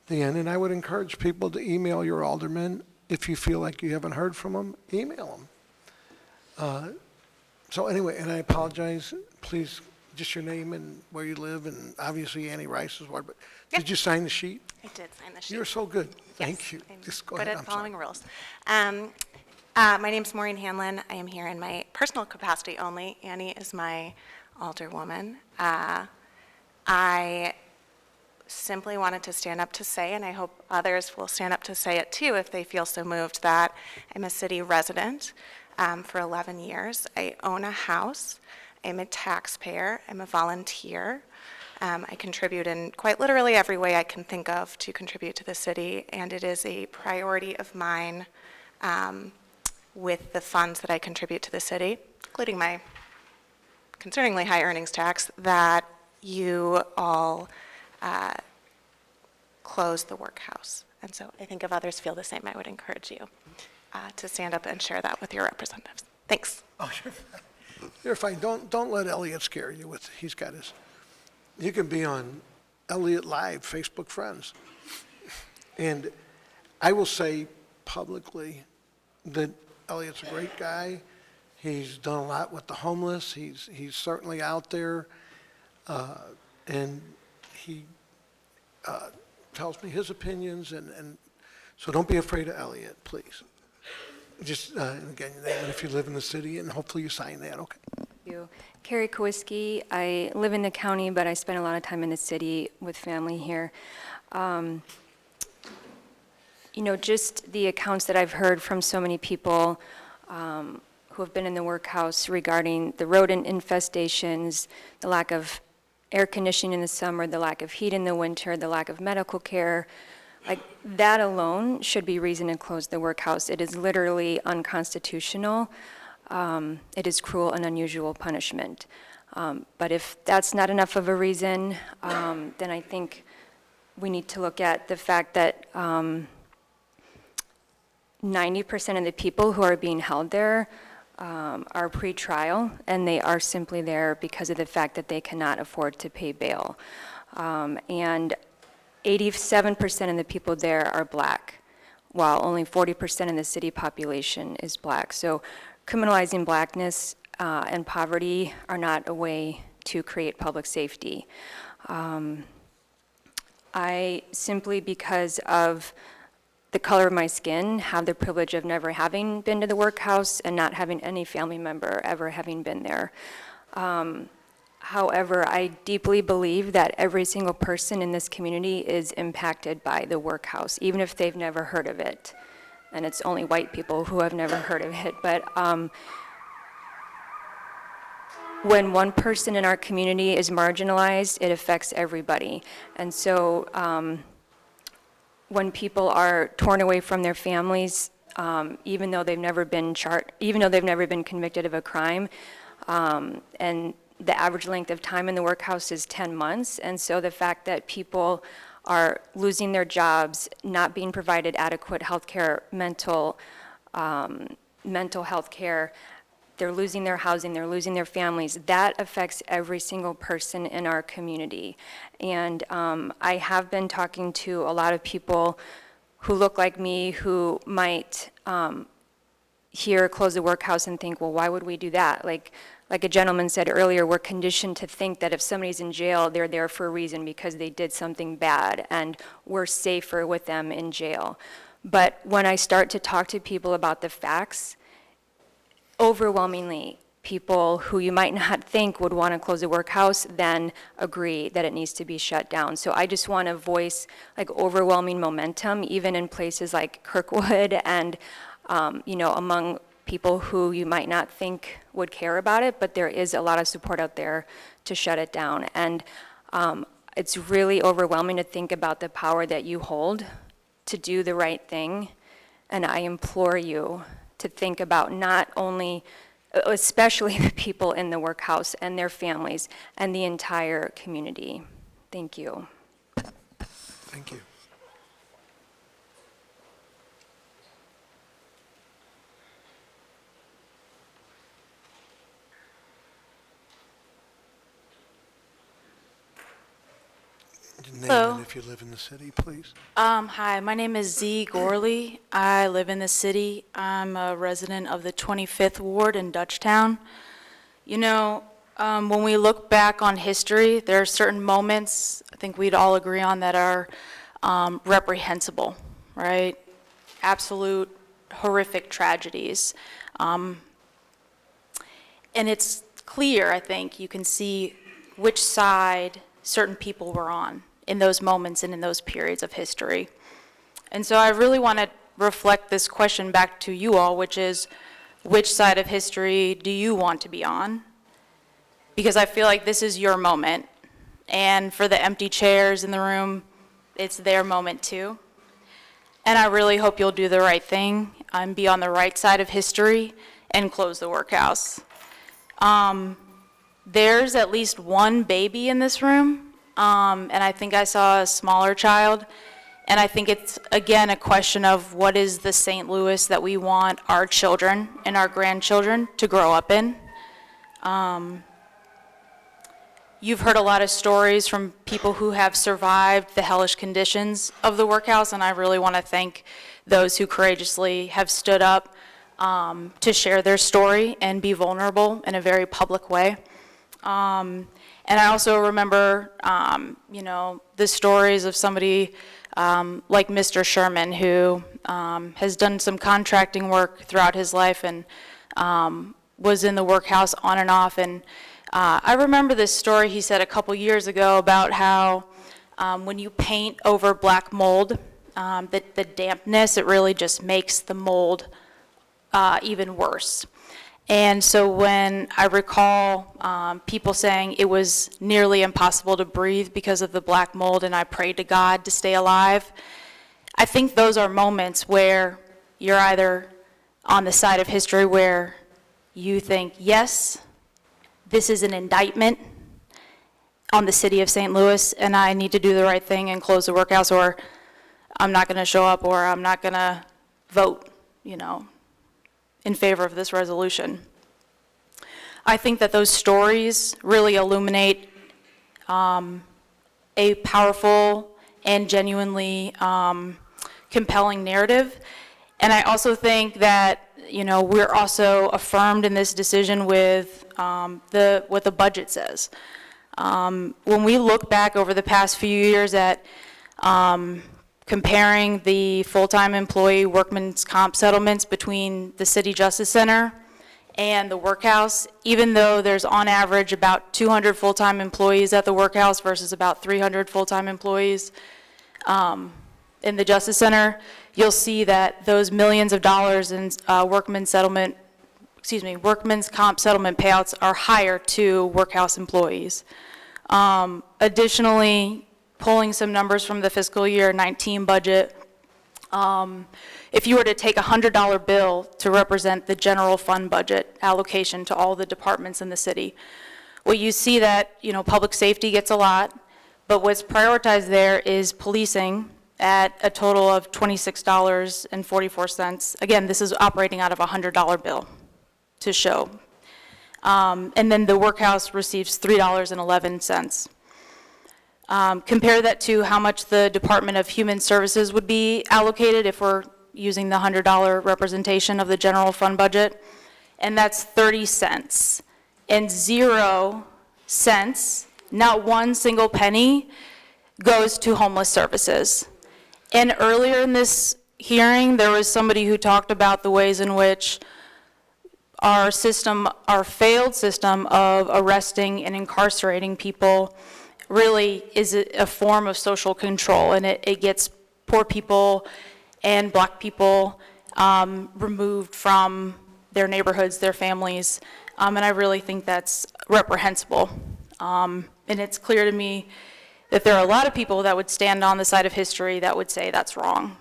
[SPEAKER 1] the end, and I would encourage people to email your alderman. If you feel like you haven't heard from them, email them. So anyway, and I apologize, please, just your name and where you live, and obviously Annie Rice's ward, but did you sign the sheet?
[SPEAKER 9] I did sign the sheet.
[SPEAKER 1] You're so good. Thank you.
[SPEAKER 9] I'm
[SPEAKER 1] Just go
[SPEAKER 9] good
[SPEAKER 1] ahead.
[SPEAKER 9] at
[SPEAKER 1] I'm sorry.
[SPEAKER 9] following rules. My name's Maureen Hanlon. I am here in my personal capacity only. Annie is my alderwoman. I simply wanted to stand up to say, and I hope others will stand up to say it too if they feel so moved, that I'm a city resident for 11 years. I own a house. I'm a taxpayer. I'm a volunteer. I contribute in quite literally every way I can think of to contribute to the city, and it is a priority of mine with the funds that I contribute to the city, including my concerningly high earnings tax, that you all close the workhouse. And so I think if others feel the same, I would encourage you to stand up and share that with your representatives. Thanks.
[SPEAKER 1] Oh, you're fine. Don't let Elliot scare you with, he's got his, you can be on Elliot Live, Facebook Friends. And I will say publicly that Elliot's a great guy. He's done a lot with the homeless. He's certainly out there. And he tells me his opinions, and so don't be afraid of Elliot, please. Just, again, your name, and if you live in the city, and hopefully you sign that, okay?
[SPEAKER 10] Thank you. Carrie Kowiski. I live in the county, but I spend a lot of time in the city with family here. You know, just the accounts that I've heard from so many people who have been in the workhouse regarding the rodent infestations, the lack of air conditioning in the summer, the lack of heat in the winter, the lack of medical care, like that alone should be reason to close the workhouse. It is literally unconstitutional. It is cruel and unusual punishment. But if that's not enough of a reason, then I think we need to look at the fact that 90% of the people who are being held there are pre-trial, and they are simply there because of the fact that they cannot afford to pay bail. And 87% of the people there are black, while only 40% of the city population is black. So criminalizing blackness and poverty are not a way to create public safety. I, simply because of the color of my skin, have the privilege of never having been to the workhouse and not having any family member ever having been there. However, I deeply believe that every single person in this community is impacted by the workhouse, even if they've never heard of it. And it's only white people who have never heard of it. But when one person in our community is marginalized, it affects everybody. And so when people are torn away from their families, even though they've never been convicted of a crime, and the average length of time in the workhouse is 10 months. And so the fact that people are losing their jobs, not being provided adequate health care, mental health care, they're losing their housing, they're losing their families, that affects every single person in our community. And I have been talking to a lot of people who look like me, who might hear close the workhouse and think, well, why would we do that? Like a gentleman said earlier, we're conditioned to think that if somebody's in jail, they're there for a reason because they did something bad, and we're safer with them in jail. But when I start to talk to people about the facts, overwhelmingly, people who you might not think would want to close the workhouse then agree that it needs to be shut down. So I just want to voice like overwhelming momentum, even in places like Kirkwood and, you know, among people who you might not think would care about it, but there is a lot of support out there to shut it down. And it's really overwhelming to think about the power that you hold to do the right thing. And I implore you to think about not only, especially the people in the workhouse and their families and the entire community. Thank you.
[SPEAKER 1] Thank you. Name
[SPEAKER 11] Hello.
[SPEAKER 1] and if you live in the city, please.
[SPEAKER 11] Hi, my name is Z. Gorley. I live in the city. I'm a resident of the 25th Ward in Dutchtown. You know, when we look back on history, there are certain moments I think we'd all agree on that are reprehensible, right? Absolute horrific tragedies. And it's clear, I think, you can see which side certain people were on in those moments and in those periods of history. And so I really want to reflect this question back to you all, which is, which side of history do you want to be on? Because I feel like this is your moment. And for the empty chairs in the room, it's their moment too. And I really hope you'll do the right thing and be on the right side of history and close the workhouse. There's at least one baby in this room, and I think I saw a smaller child. And I think it's, again, a question of what is the St. Louis that we want our children and our grandchildren to grow up in. You've heard a lot of stories from people who have survived the hellish conditions of the workhouse, and I really want to thank those who courageously have stood up to share their story and be vulnerable in a very public way. And I also remember, you know, the stories of somebody like Mr. Sherman, who has done some contracting work throughout his life and was in the workhouse on and off. And I remember this story he said a couple years ago about how when you paint over black mold, the dampness, it really just makes the mold even worse. And so when I recall people saying it was nearly impossible to breathe because of the black mold and I prayed to God to stay alive, I think those are moments where you're either on the side of history where you think, yes, this is an indictment on the city of St. Louis and I need to do the right thing and close the workhouse, or I'm not going to show up, or I'm not going to vote, you know, in favor of this resolution. I think that those stories really illuminate a powerful and genuinely compelling narrative. And I also think that, you know, we're also affirmed in this decision with what the budget says. When we look back over the past few years at comparing the full-time employee workman's comp settlements between the City Justice Center and the workhouse, even though there's on average about 200 full-time employees at the workhouse versus about 300 full-time employees in the Justice Center, you'll see that those millions of dollars in workman's comp settlement payouts are higher to workhouse employees. Additionally, pulling some numbers from the fiscal year 19 budget, if you were to take a $100 bill to represent the general fund budget allocation to all the departments in the city, well, you see that, you know, public safety gets a lot, but what's prioritized there is policing at a total of $26.44. Again, this is operating out of a $100 bill to show. And then the workhouse receives $3.11. Compare that to how much the Department of Human Services would be allocated if we're using the $100 representation of the general fund budget, and that's 30 cents. And 0 cents, not one single penny, goes to homeless services. And earlier in this hearing, there was somebody who talked about the ways in which our system, our failed system of arresting and incarcerating people really is a form of social control, and it gets poor people and black people removed from their neighborhoods, their families, and I really think that's reprehensible. And it's clear to me that there are a lot of people that would stand on the side of history that would say that's wrong.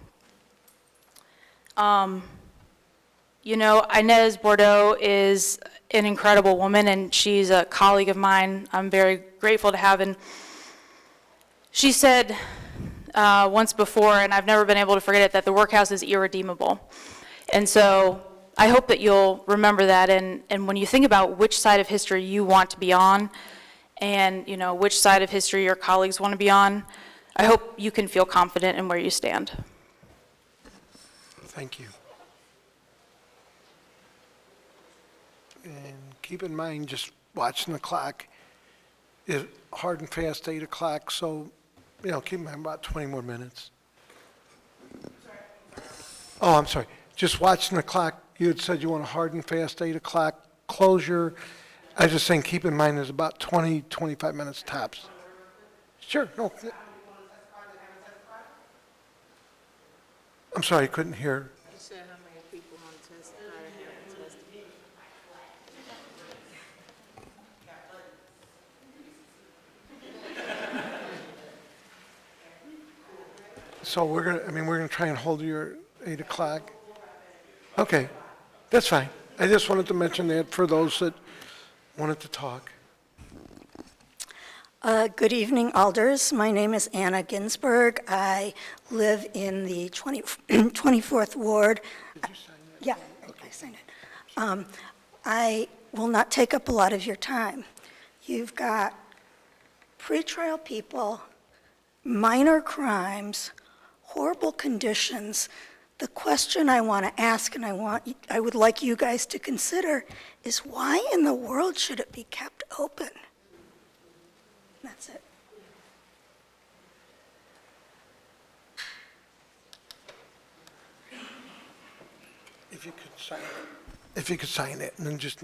[SPEAKER 11] You know, Inez Bordeaux is an incredible woman, and she's a colleague of mine I'm very grateful to have. And she said once before, and I've never been able to forget it, that the workhouse is irredeemable. And so I hope that you'll remember that, and when you think about which side of history you want to be on, and you know which side of history your colleagues want to be on, I hope you can feel confident in where you stand.
[SPEAKER 1] Thank you. And keep in mind, just watching the clock, is hard and fast 8 o'clock, so, you know, keep in mind about 20 more minutes. Oh, I'm sorry. Just watching the clock, you had said you want a hard and fast 8 o'clock closure. I was just saying, keep in mind, there's about 20, 25 minutes tops. Sure, no. I'm sorry, I couldn't hear.
[SPEAKER 15] You said how many people want to testify to have testimony.
[SPEAKER 1] So we're gonna try and hold you at 8 o'clock. Okay, that's fine. I just wanted to mention that for those that wanted to talk.
[SPEAKER 12] Good evening, Alders. My name is Anna Ginsberg. I live in the 24th Ward.
[SPEAKER 1] Did you sign that?
[SPEAKER 12] Yeah, I signed it. I will not take up a lot of your time. You've got pretrial people, minor crimes, horrible conditions. The question I want to ask, and I would like you guys to consider, is why in the world should it be kept open? That's it.
[SPEAKER 1] If you could sign it. If you could sign it, and then just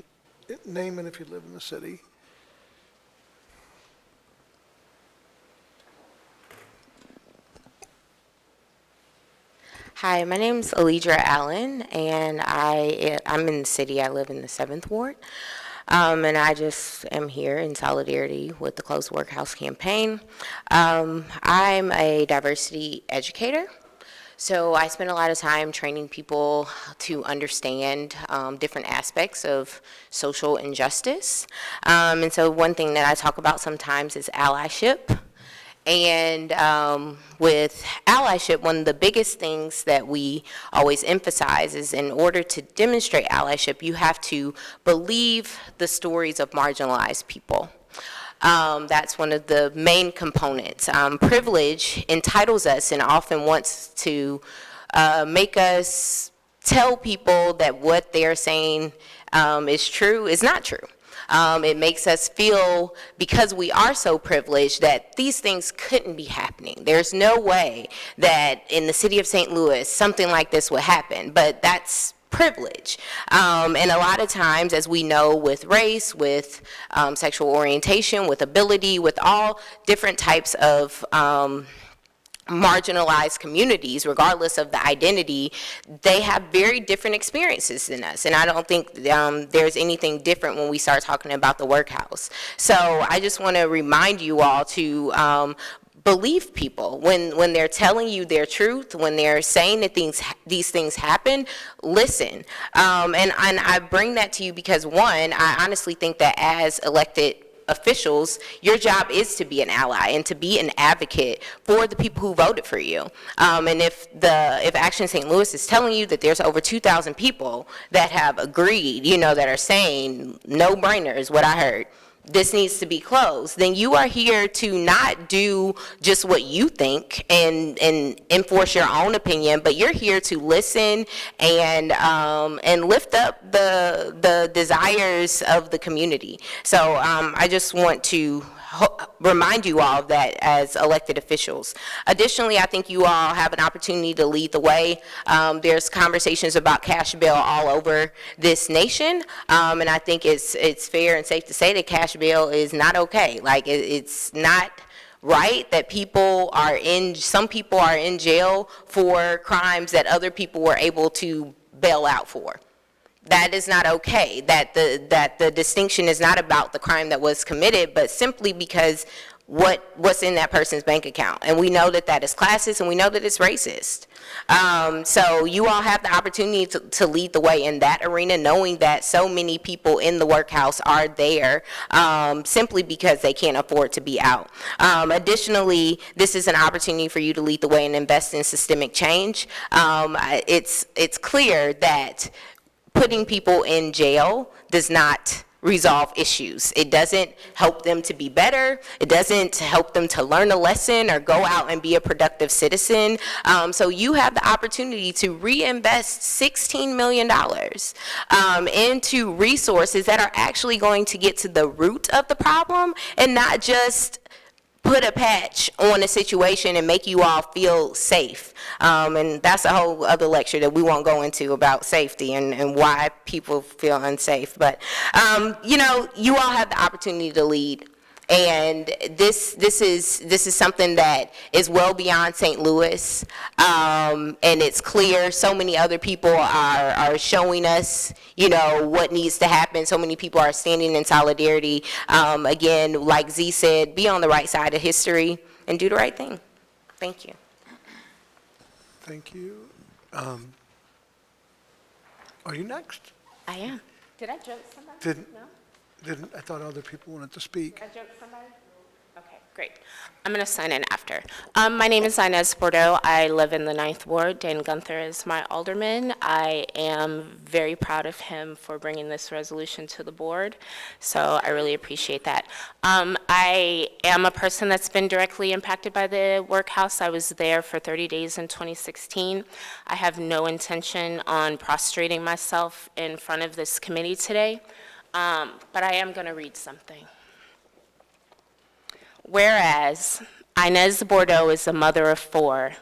[SPEAKER 1] name it if you live in the city.
[SPEAKER 13] Hi, my name's Alidra Allen, and I'm in the city. I live in the 7th Ward, and I just am here in solidarity with the Close Workhouse campaign. I'm a diversity educator, so I spend a lot of time training people to understand different aspects of social injustice. And so one thing that I talk about sometimes is allyship. And with allyship, one of the biggest things that we always emphasize is in order to demonstrate allyship, you have to believe the stories of marginalized people. That's one of the main components. Privilege entitles us and often wants to make us tell people that what they're saying is true is not true. It makes us feel, because we are so privileged, that these things couldn't be happening. There's no way that in the city of St. Louis something like this would happen, but that's privilege. And a lot of times, as we know, with race, with sexual orientation, with ability, with all different types of marginalized communities, regardless of the identity, they have very different experiences than us. And I don't think there's anything different when we start talking about the workhouse. So I just want to remind you all to believe people when they're telling you their truth, when they're saying that these things happen. Listen, and I bring that to you because, one, I honestly think that as elected officials, your job is to be an ally and to be an advocate for the people who voted for you. And if Action St. Louis is telling you that there's over 2,000 people that have agreed, that are saying no brainer is what I heard, this needs to be closed, then you are here to not do just what you think and enforce your own opinion, but you're here to listen and lift up the desires of the community. So I just want to remind you all of that as elected officials. Additionally, I think you all have an opportunity to lead the way. There's conversations about cash bail all over this nation, and I think it's fair and safe to say that cash bail is not okay. Like, it's not right that some people are in jail for crimes that other people were able to bail out for. That is not okay. That the distinction is not about the crime that was committed, but simply because what's in that person's bank account. And we know that that is classist, and we know that it's racist. So you all have the opportunity to lead the way in that arena, knowing that so many people in the workhouse are there simply because they can't afford to be out. Additionally, this is an opportunity for you to lead the way and invest in systemic change. It's clear that putting people in jail does not resolve issues. It doesn't help them to be better. It doesn't help them to learn a lesson or go out and be a productive citizen. So you have the opportunity to reinvest $16 million into resources that are actually going to get to the root of the problem and not just put a patch on a situation and make you all feel safe. And that's a whole other lecture that we won't go into about safety and why people feel unsafe. But, you know, you all have the opportunity to lead. And this is something that is well beyond St. Louis, and it's clear so many other people are showing us, you know, what needs to happen. So many people are standing in solidarity. Again, like Z said, be on the right side of history and do the right thing. Thank you.
[SPEAKER 1] Thank you. Are you next?
[SPEAKER 15] I am. Did I joke somebody? No?
[SPEAKER 1] I thought other people wanted to speak.
[SPEAKER 15] I joke somebody? Okay, great. I'm going to sign in after. My name is Inez Bordeaux. I live in the 9th Ward. Dan Guenther is my alderman. I am very proud of him for bringing this resolution to the board, so I really appreciate that. I am a person that's been directly impacted by the workhouse. I was there for 30 days in 2016. I have no intention on prostrating myself in front of this committee today. But I am going to read something. Whereas Inez Bordeaux is a mother of 4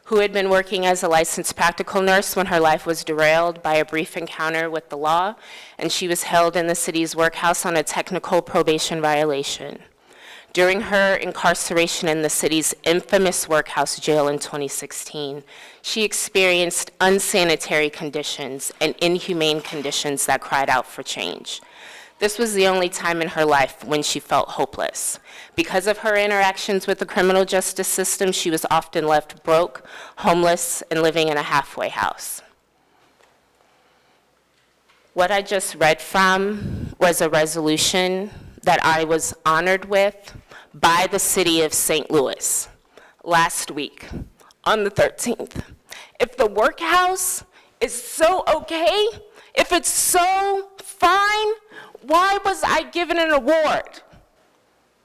[SPEAKER 15] who had been working as a licensed practical nurse when her life was derailed by a brief encounter with the law, and she was held in the city's workhouse on a technical probation violation. During her incarceration in the city's infamous workhouse jail in 2016, she experienced unsanitary conditions and inhumane conditions that cried out for change. This was the only time in her life when she felt hopeless. Because of her interactions with the criminal justice system, she was often left broke, homeless, and living in a halfway house. What I just read from was a resolution that I was honored with by the city of St. Louis last week on the 13th. If the workhouse is so okay, if it's so fine, why was I given an award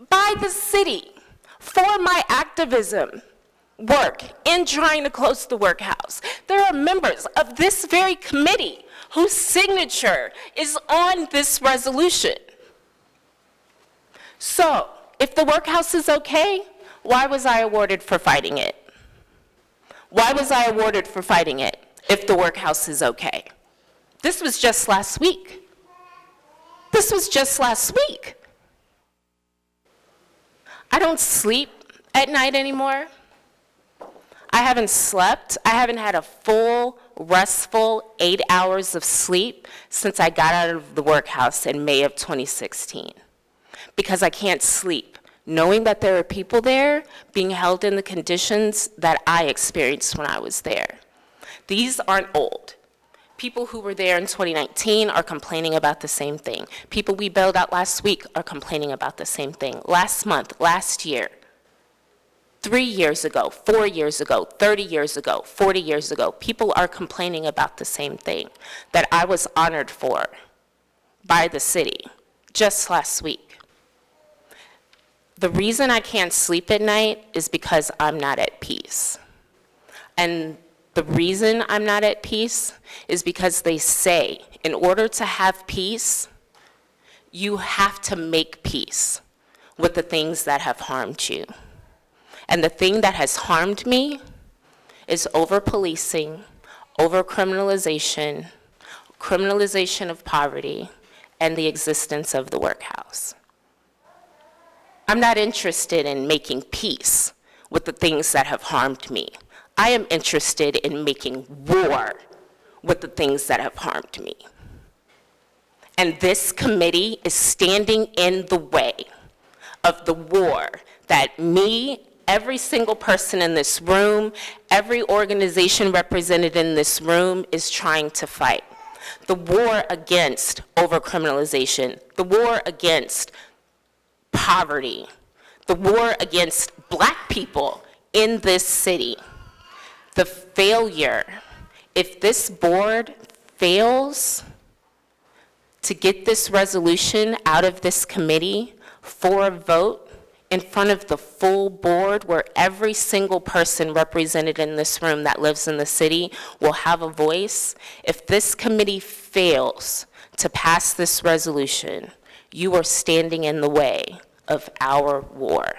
[SPEAKER 15] by the city for my activism work in trying to close the workhouse? There are members of this very committee whose signature is on this resolution. So, if the workhouse is okay, why was I awarded for fighting it? Why was I awarded for fighting it if the workhouse is okay? This was just last week. This was just last week. I don't sleep at night anymore. I haven't slept. I haven't had a full, restful 8 hours of sleep since I got out of the workhouse in May of 2016. Because I can't sleep, knowing that there are people there being held in the conditions that I experienced when I was there. These aren't old. People who were there in 2019 are complaining about the same thing. People we bailed out last week are complaining about the same thing. Last month, last year, 3 years ago, 4 years ago, 30 years ago, 40 years ago, people are complaining about the same thing that I was honored for by the city just last week. The reason I can't sleep at night is because I'm not at peace. And the reason I'm not at peace is because they say in order to have peace, you have to make peace with the things that have harmed you. And the thing that has harmed me is over-policing, over-criminalization, criminalization of poverty, and the existence of the workhouse. I'm not interested in making peace with the things that have harmed me. I am interested in making war with the things that have harmed me.
[SPEAKER 13] And this committee is standing in the way of the war that me, every single person in this room, every organization represented in this room is trying to fight. The war against overcriminalization, the war against poverty, the war against Black people in this city. The failure, if this board fails to get this resolution out of this committee for a vote in front of the full board, where every single person represented in this room that lives in the city will have a voice, if this committee fails to pass this resolution, you are standing in the way of our war.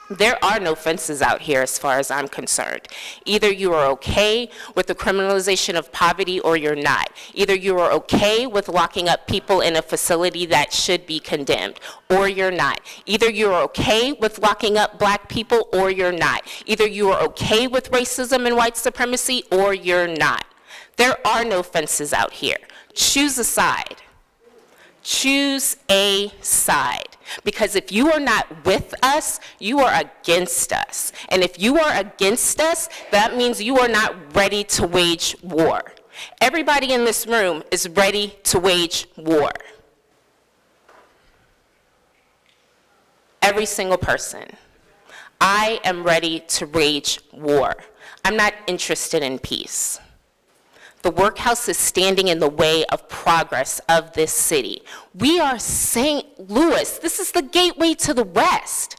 [SPEAKER 13] There are no fences out here as far as I'm concerned. Either you are okay with the criminalization of poverty or you're not. Either you are okay with locking up people in a facility that should be condemned or you're not. Either you are okay with locking up Black people or you're not. Either you are okay with racism and white supremacy or you're not. There are no fences out here. Choose a side. Choose a side. Because if you are not with us, you are against us. And if you are against us, that means you are not ready to wage war. Everybody in this room is ready to wage war. Every single person. I am ready to wage war. I'm not interested in peace. The Workhouse is standing in the way of progress of this city. We are St. Louis. This is the gateway to the West.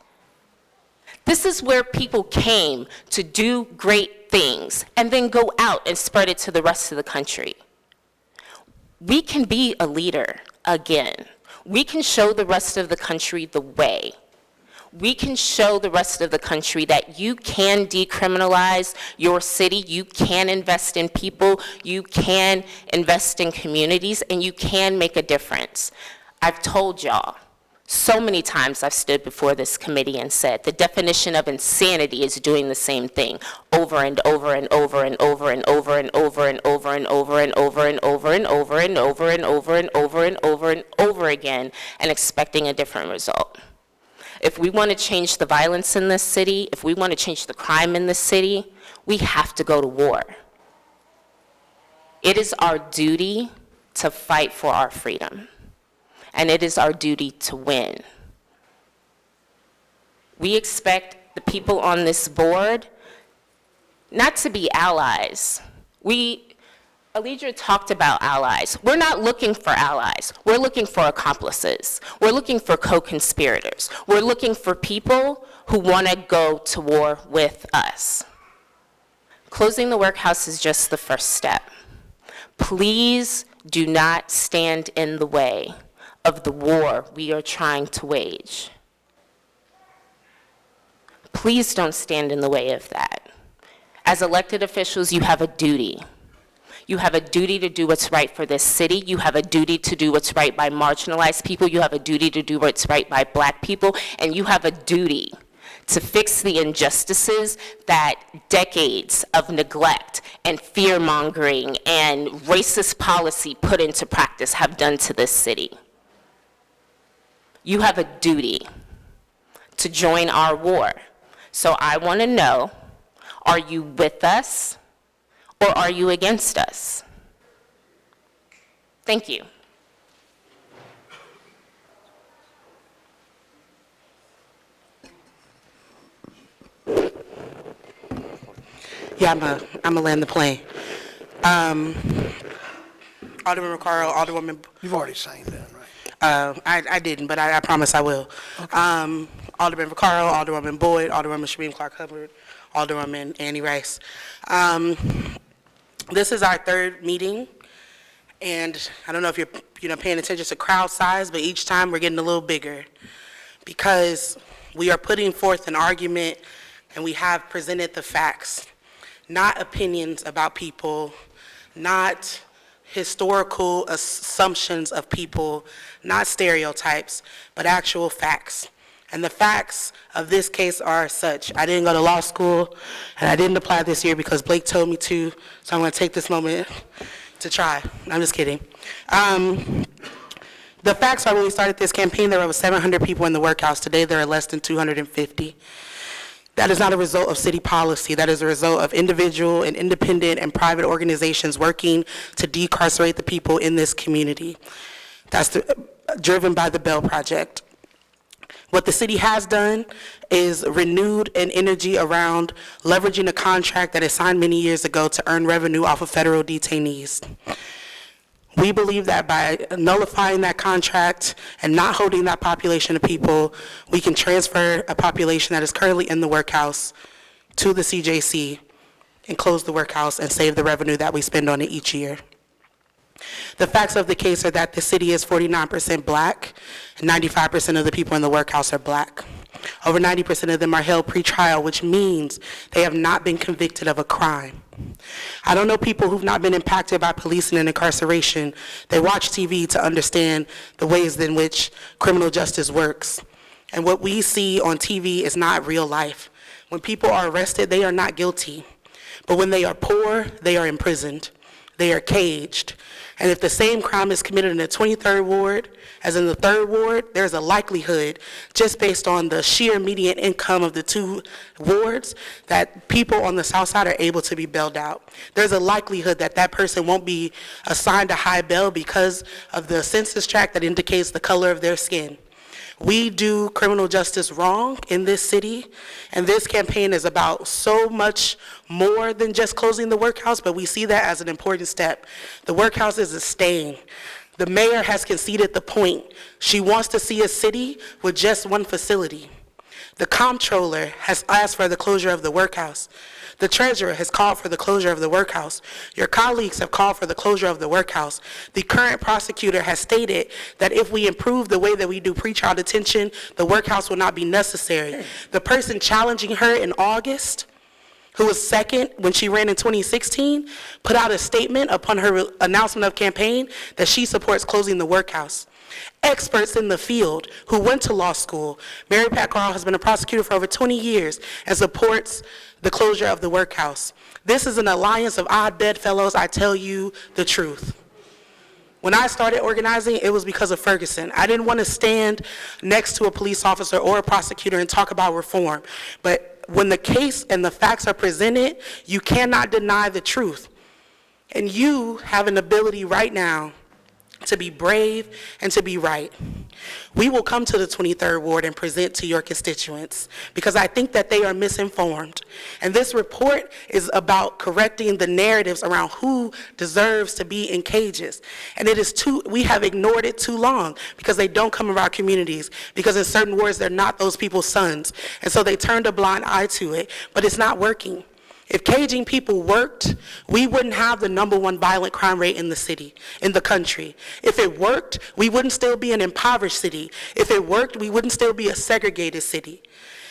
[SPEAKER 13] This is where people came to do great things and then go out and spread it to the rest of the country. We can be a leader again. We can show the rest of the country the way. We can show the rest of the country that you can decriminalize your city, you can invest in people, you can invest in communities, and you can make a difference. I've told y'all, so many times I've stood before this committee and said the definition of insanity is doing the same thing over and over and over and over and over and over and over and over and over and over and over and over and over and over and over and over again and expecting a different result. If we want to change the violence in this city, if we want to change the crime in this city, we have to go to war. It is our duty to fight for our freedom, and it is our duty to win. We expect the people on this board not to be allies. Alidra talked about allies. We're not looking for allies. We're looking for accomplices. We're looking for co-conspirators. We're looking for people who want to go to war with us. Closing the Workhouse is just the first step. Please do not stand in the way of the war we are trying to wage. Please don't stand in the way of that. As elected officials, you have a duty. You have a duty to do what's right for this city. You have a duty to do what's right by marginalized people. You have a duty to do what's right by Black people. And you have a duty to fix the injustices that decades of neglect and fear-mongering and racist policy put into practice have done to this city. You have a duty to join our war. So I want to know, are you with us? Or are you against us? Thank you.
[SPEAKER 4] Yeah, I'm gonna land the plane. Alderman Cara, Alderwoman.
[SPEAKER 1] You've already signed that, right?
[SPEAKER 4] I didn't, but I promise I will. Okay. Alderman Cara, Alderwoman Boyd, Alderwoman Shereen Clark-Hubbard, Alderwoman Annie Rice. This is our third meeting, and I don't know if you're paying attention to crowd size, but each time we're getting a little bigger because we are putting forth an argument and we have presented the facts, not opinions about people, not historical assumptions of people, not stereotypes, but actual facts. And the facts of this case are such. I didn't go to law school, and I didn't apply this year because Blake told me to, so I'm going to take this moment to try. I'm just kidding. The facts are, when we started this campaign, there were over 700 people in the workhouse. Today, there are less than 250. That is not a result of city policy. That is a result of individual and independent and private organizations working to decarcerate the people in this community. That's driven by the Bell Project. What the city has done is renewed an energy around leveraging a contract that is signed many years ago to earn revenue off of federal detainees. We believe that by nullifying that contract and not holding that population of people, we can transfer a population that is currently in the workhouse to the CJC and close the workhouse and save the revenue that we spend on it each year. The facts of the case are that the city is 49% black, and 95% of the people in the workhouse are black. Over 90% of them are held pretrial, which means they have not been convicted of a crime. I don't know people who've not been impacted by policing and incarceration. They watch TV to understand the ways in which criminal justice works. And what we see on TV is not real life. When people are arrested, they are not guilty. But when they are poor, they are imprisoned. They are caged. And if the same crime is committed in the 23rd Ward as in the 3rd Ward, there's a likelihood, just based on the sheer median income of the two wards, that people on the south side are able to be bailed out. There's a likelihood that that person won't be assigned a high bail because of the census tract that indicates the color of their skin. We do criminal justice wrong in this city, and this campaign is about so much more than just closing the workhouse, but we see that as an important step. The workhouse is a stain. The mayor has conceded the point. She wants to see a city with just one facility. The comptroller has asked for the closure of the workhouse. The treasurer has called for the closure of the workhouse. Your colleagues have called for the closure of the workhouse. The current prosecutor has stated that if we improve the way that we do pretrial detention, the workhouse will not be necessary. The person challenging her in August, who was second when she ran in 2016, put out a statement upon her announcement of campaign that she supports closing the workhouse. Experts in the field who went to law school, Mary Pat Carl has been a prosecutor for over 20 years and supports the closure of the workhouse. This is an alliance of odd bedfellows. I tell you the truth. When I started organizing, it was because of Ferguson. I didn't want to stand next to a police officer or a prosecutor and talk about reform. But when the case and the facts are presented, you cannot deny the truth. And you have an ability right now to be brave and to be right. We will come to the 23rd Ward and present to your constituents because I think that they are misinformed. And this report is about correcting the narratives around who deserves to be in cages. And we have ignored it too long because they don't come from our communities, because in certain wards they're not those people's sons. And so they turned a blind eye to it, but it's not working. If caging people worked, we wouldn't have the #1 violent crime rate in the city, in the country. If it worked, we wouldn't still be an impoverished city. If it worked, we wouldn't still be a segregated city.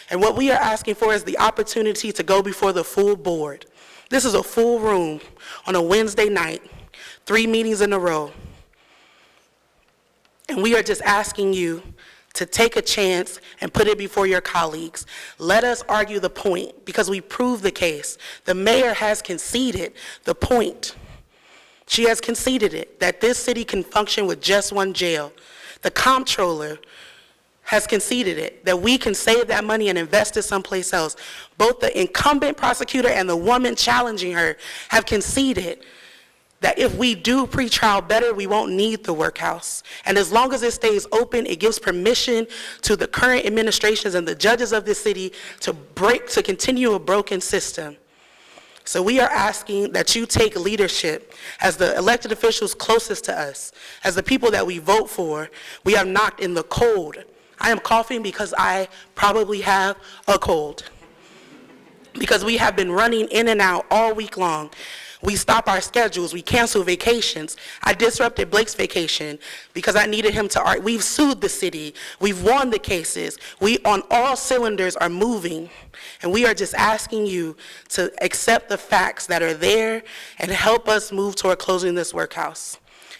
[SPEAKER 4] And what we are asking for is the opportunity to go before the full board. This is a full room on a Wednesday night, 3 meetings in a row. And we are just asking you to take a chance and put it before your colleagues. Let us argue the point because we proved the case. The mayor has conceded the point. She has conceded it, that this city can function with just one jail. The comptroller has conceded it, that we can save that money and invest it someplace else. Both the incumbent prosecutor and the woman challenging her have conceded that if we do pretrial better, we won't need the workhouse. And as long as it stays open, it gives permission to the current administrations and the judges of this city to continue a broken system. So we are asking that you take leadership as the elected officials closest to us, as the people that we vote for. We have knocked in the cold. I am coughing because I probably have a cold, because we have been running in and out all week long. We stop our schedules, we cancel vacations. I disrupted Blake's vacation because I needed him to we've sued the city, we've won the cases, we on all cylinders are moving. And we are just asking you to accept the facts that are there and help us move toward closing this workhouse.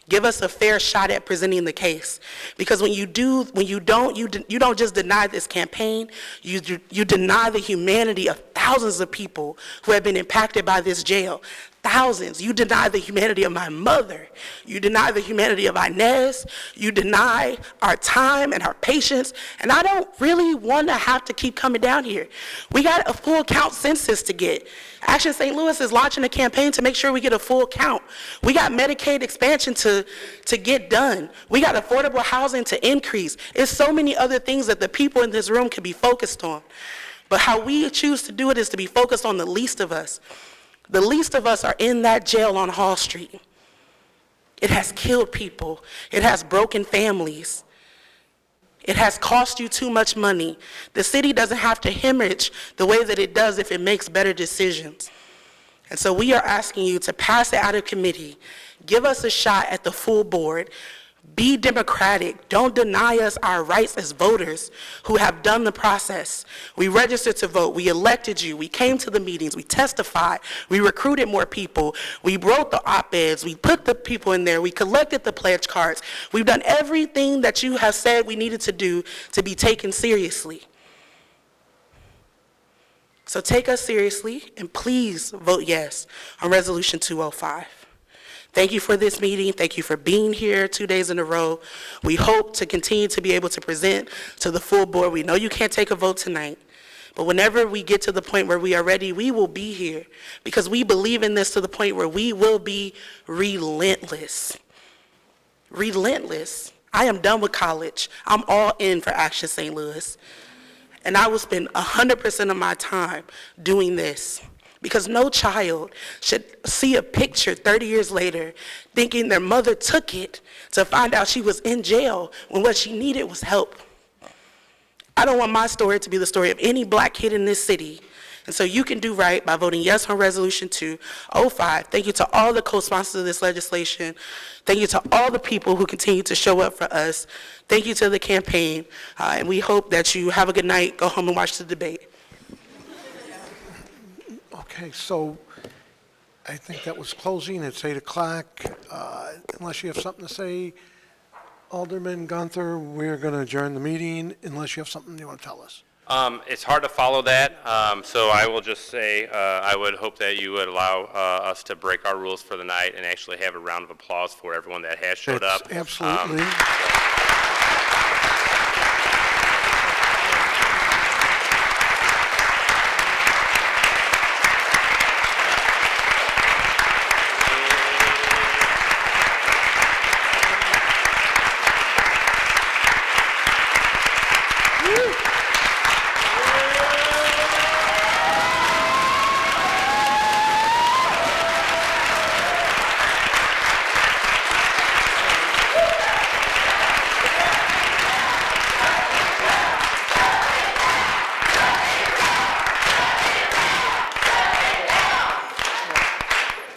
[SPEAKER 4] Give us a fair shot at presenting the case. Because when you don't just deny this campaign, you deny the humanity of thousands of people who have been impacted by this jail. Thousands. You deny the humanity of my mother. You deny the humanity of Inez. You deny our time and our patience. And I don't really want to have to keep coming down here. We got a full count census to get. Action St. Louis is launching a campaign to make sure we get a full count. We got Medicaid expansion to get done. We got affordable housing to increase. It's so many other things that the people in this room can be focused on. But how we choose to do it is to be focused on the least of us. The least of us are in that jail on Hall Street. It has killed people. It has broken families. It has cost you too much money. The city doesn't have to hemorrhage the way that it does if it makes better decisions. And so we are asking you to pass it out of committee. Give us a shot at the full board. Be democratic. Don't deny us our rights as voters who have done the process. We registered to vote. We elected you. We came to the meetings. We testified. We recruited more people. We wrote the op-eds. We put the people in there. We collected the pledge cards. We've done everything that you have said we needed to do to be taken seriously. So take us seriously, and please vote yes on Resolution 205. Thank you for this meeting. Thank you for being here 2 days in a row. We hope to continue to be able to present to the full board. We know you can't take a vote tonight, but whenever we get to the point where we are ready, we will be here because we believe in this to the point where we will be relentless. Relentless. I am done with college. I'm all in for Action St. Louis. And I will spend 100% of my time doing this. Because no child should see a picture 30 years later thinking their mother took it to find out she was in jail when what she needed was help. I don't want my story to be the story of any black kid in this city. And so you can do right by voting yes on Resolution 205. Thank you to all the co-sponsors of this legislation. Thank you to all the people who continue to show up for us. Thank you to the campaign. And we hope that you have a good night, go home and watch the debate.
[SPEAKER 1] Okay, so I think that was closing. It's 8 o'clock. Unless you have something to say, Alderman Guenther, we're going to adjourn the meeting unless you have something you want to tell us.
[SPEAKER 16] It's hard to follow that, so I will just say I would hope that you would allow us to break our rules for the night and actually have a round of applause for everyone that has showed up.
[SPEAKER 1] Absolutely.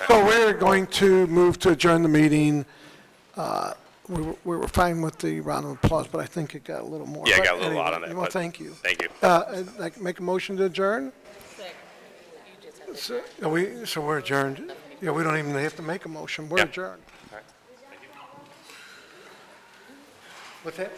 [SPEAKER 1] So we're going to move to adjourn the meeting. We were fine with the round of applause, but I think it got a little more.
[SPEAKER 16] Yeah, I
[SPEAKER 1] But
[SPEAKER 16] got a little
[SPEAKER 1] anyway,
[SPEAKER 16] lot on that.
[SPEAKER 1] Well,
[SPEAKER 16] but
[SPEAKER 1] thank you.
[SPEAKER 16] Thank you.
[SPEAKER 1] I'd make a motion to adjourn? So we're adjourned. Yeah, we don't even have to make a motion. We're
[SPEAKER 16] Yeah.
[SPEAKER 1] adjourned.
[SPEAKER 16] All right.
[SPEAKER 1] What's that?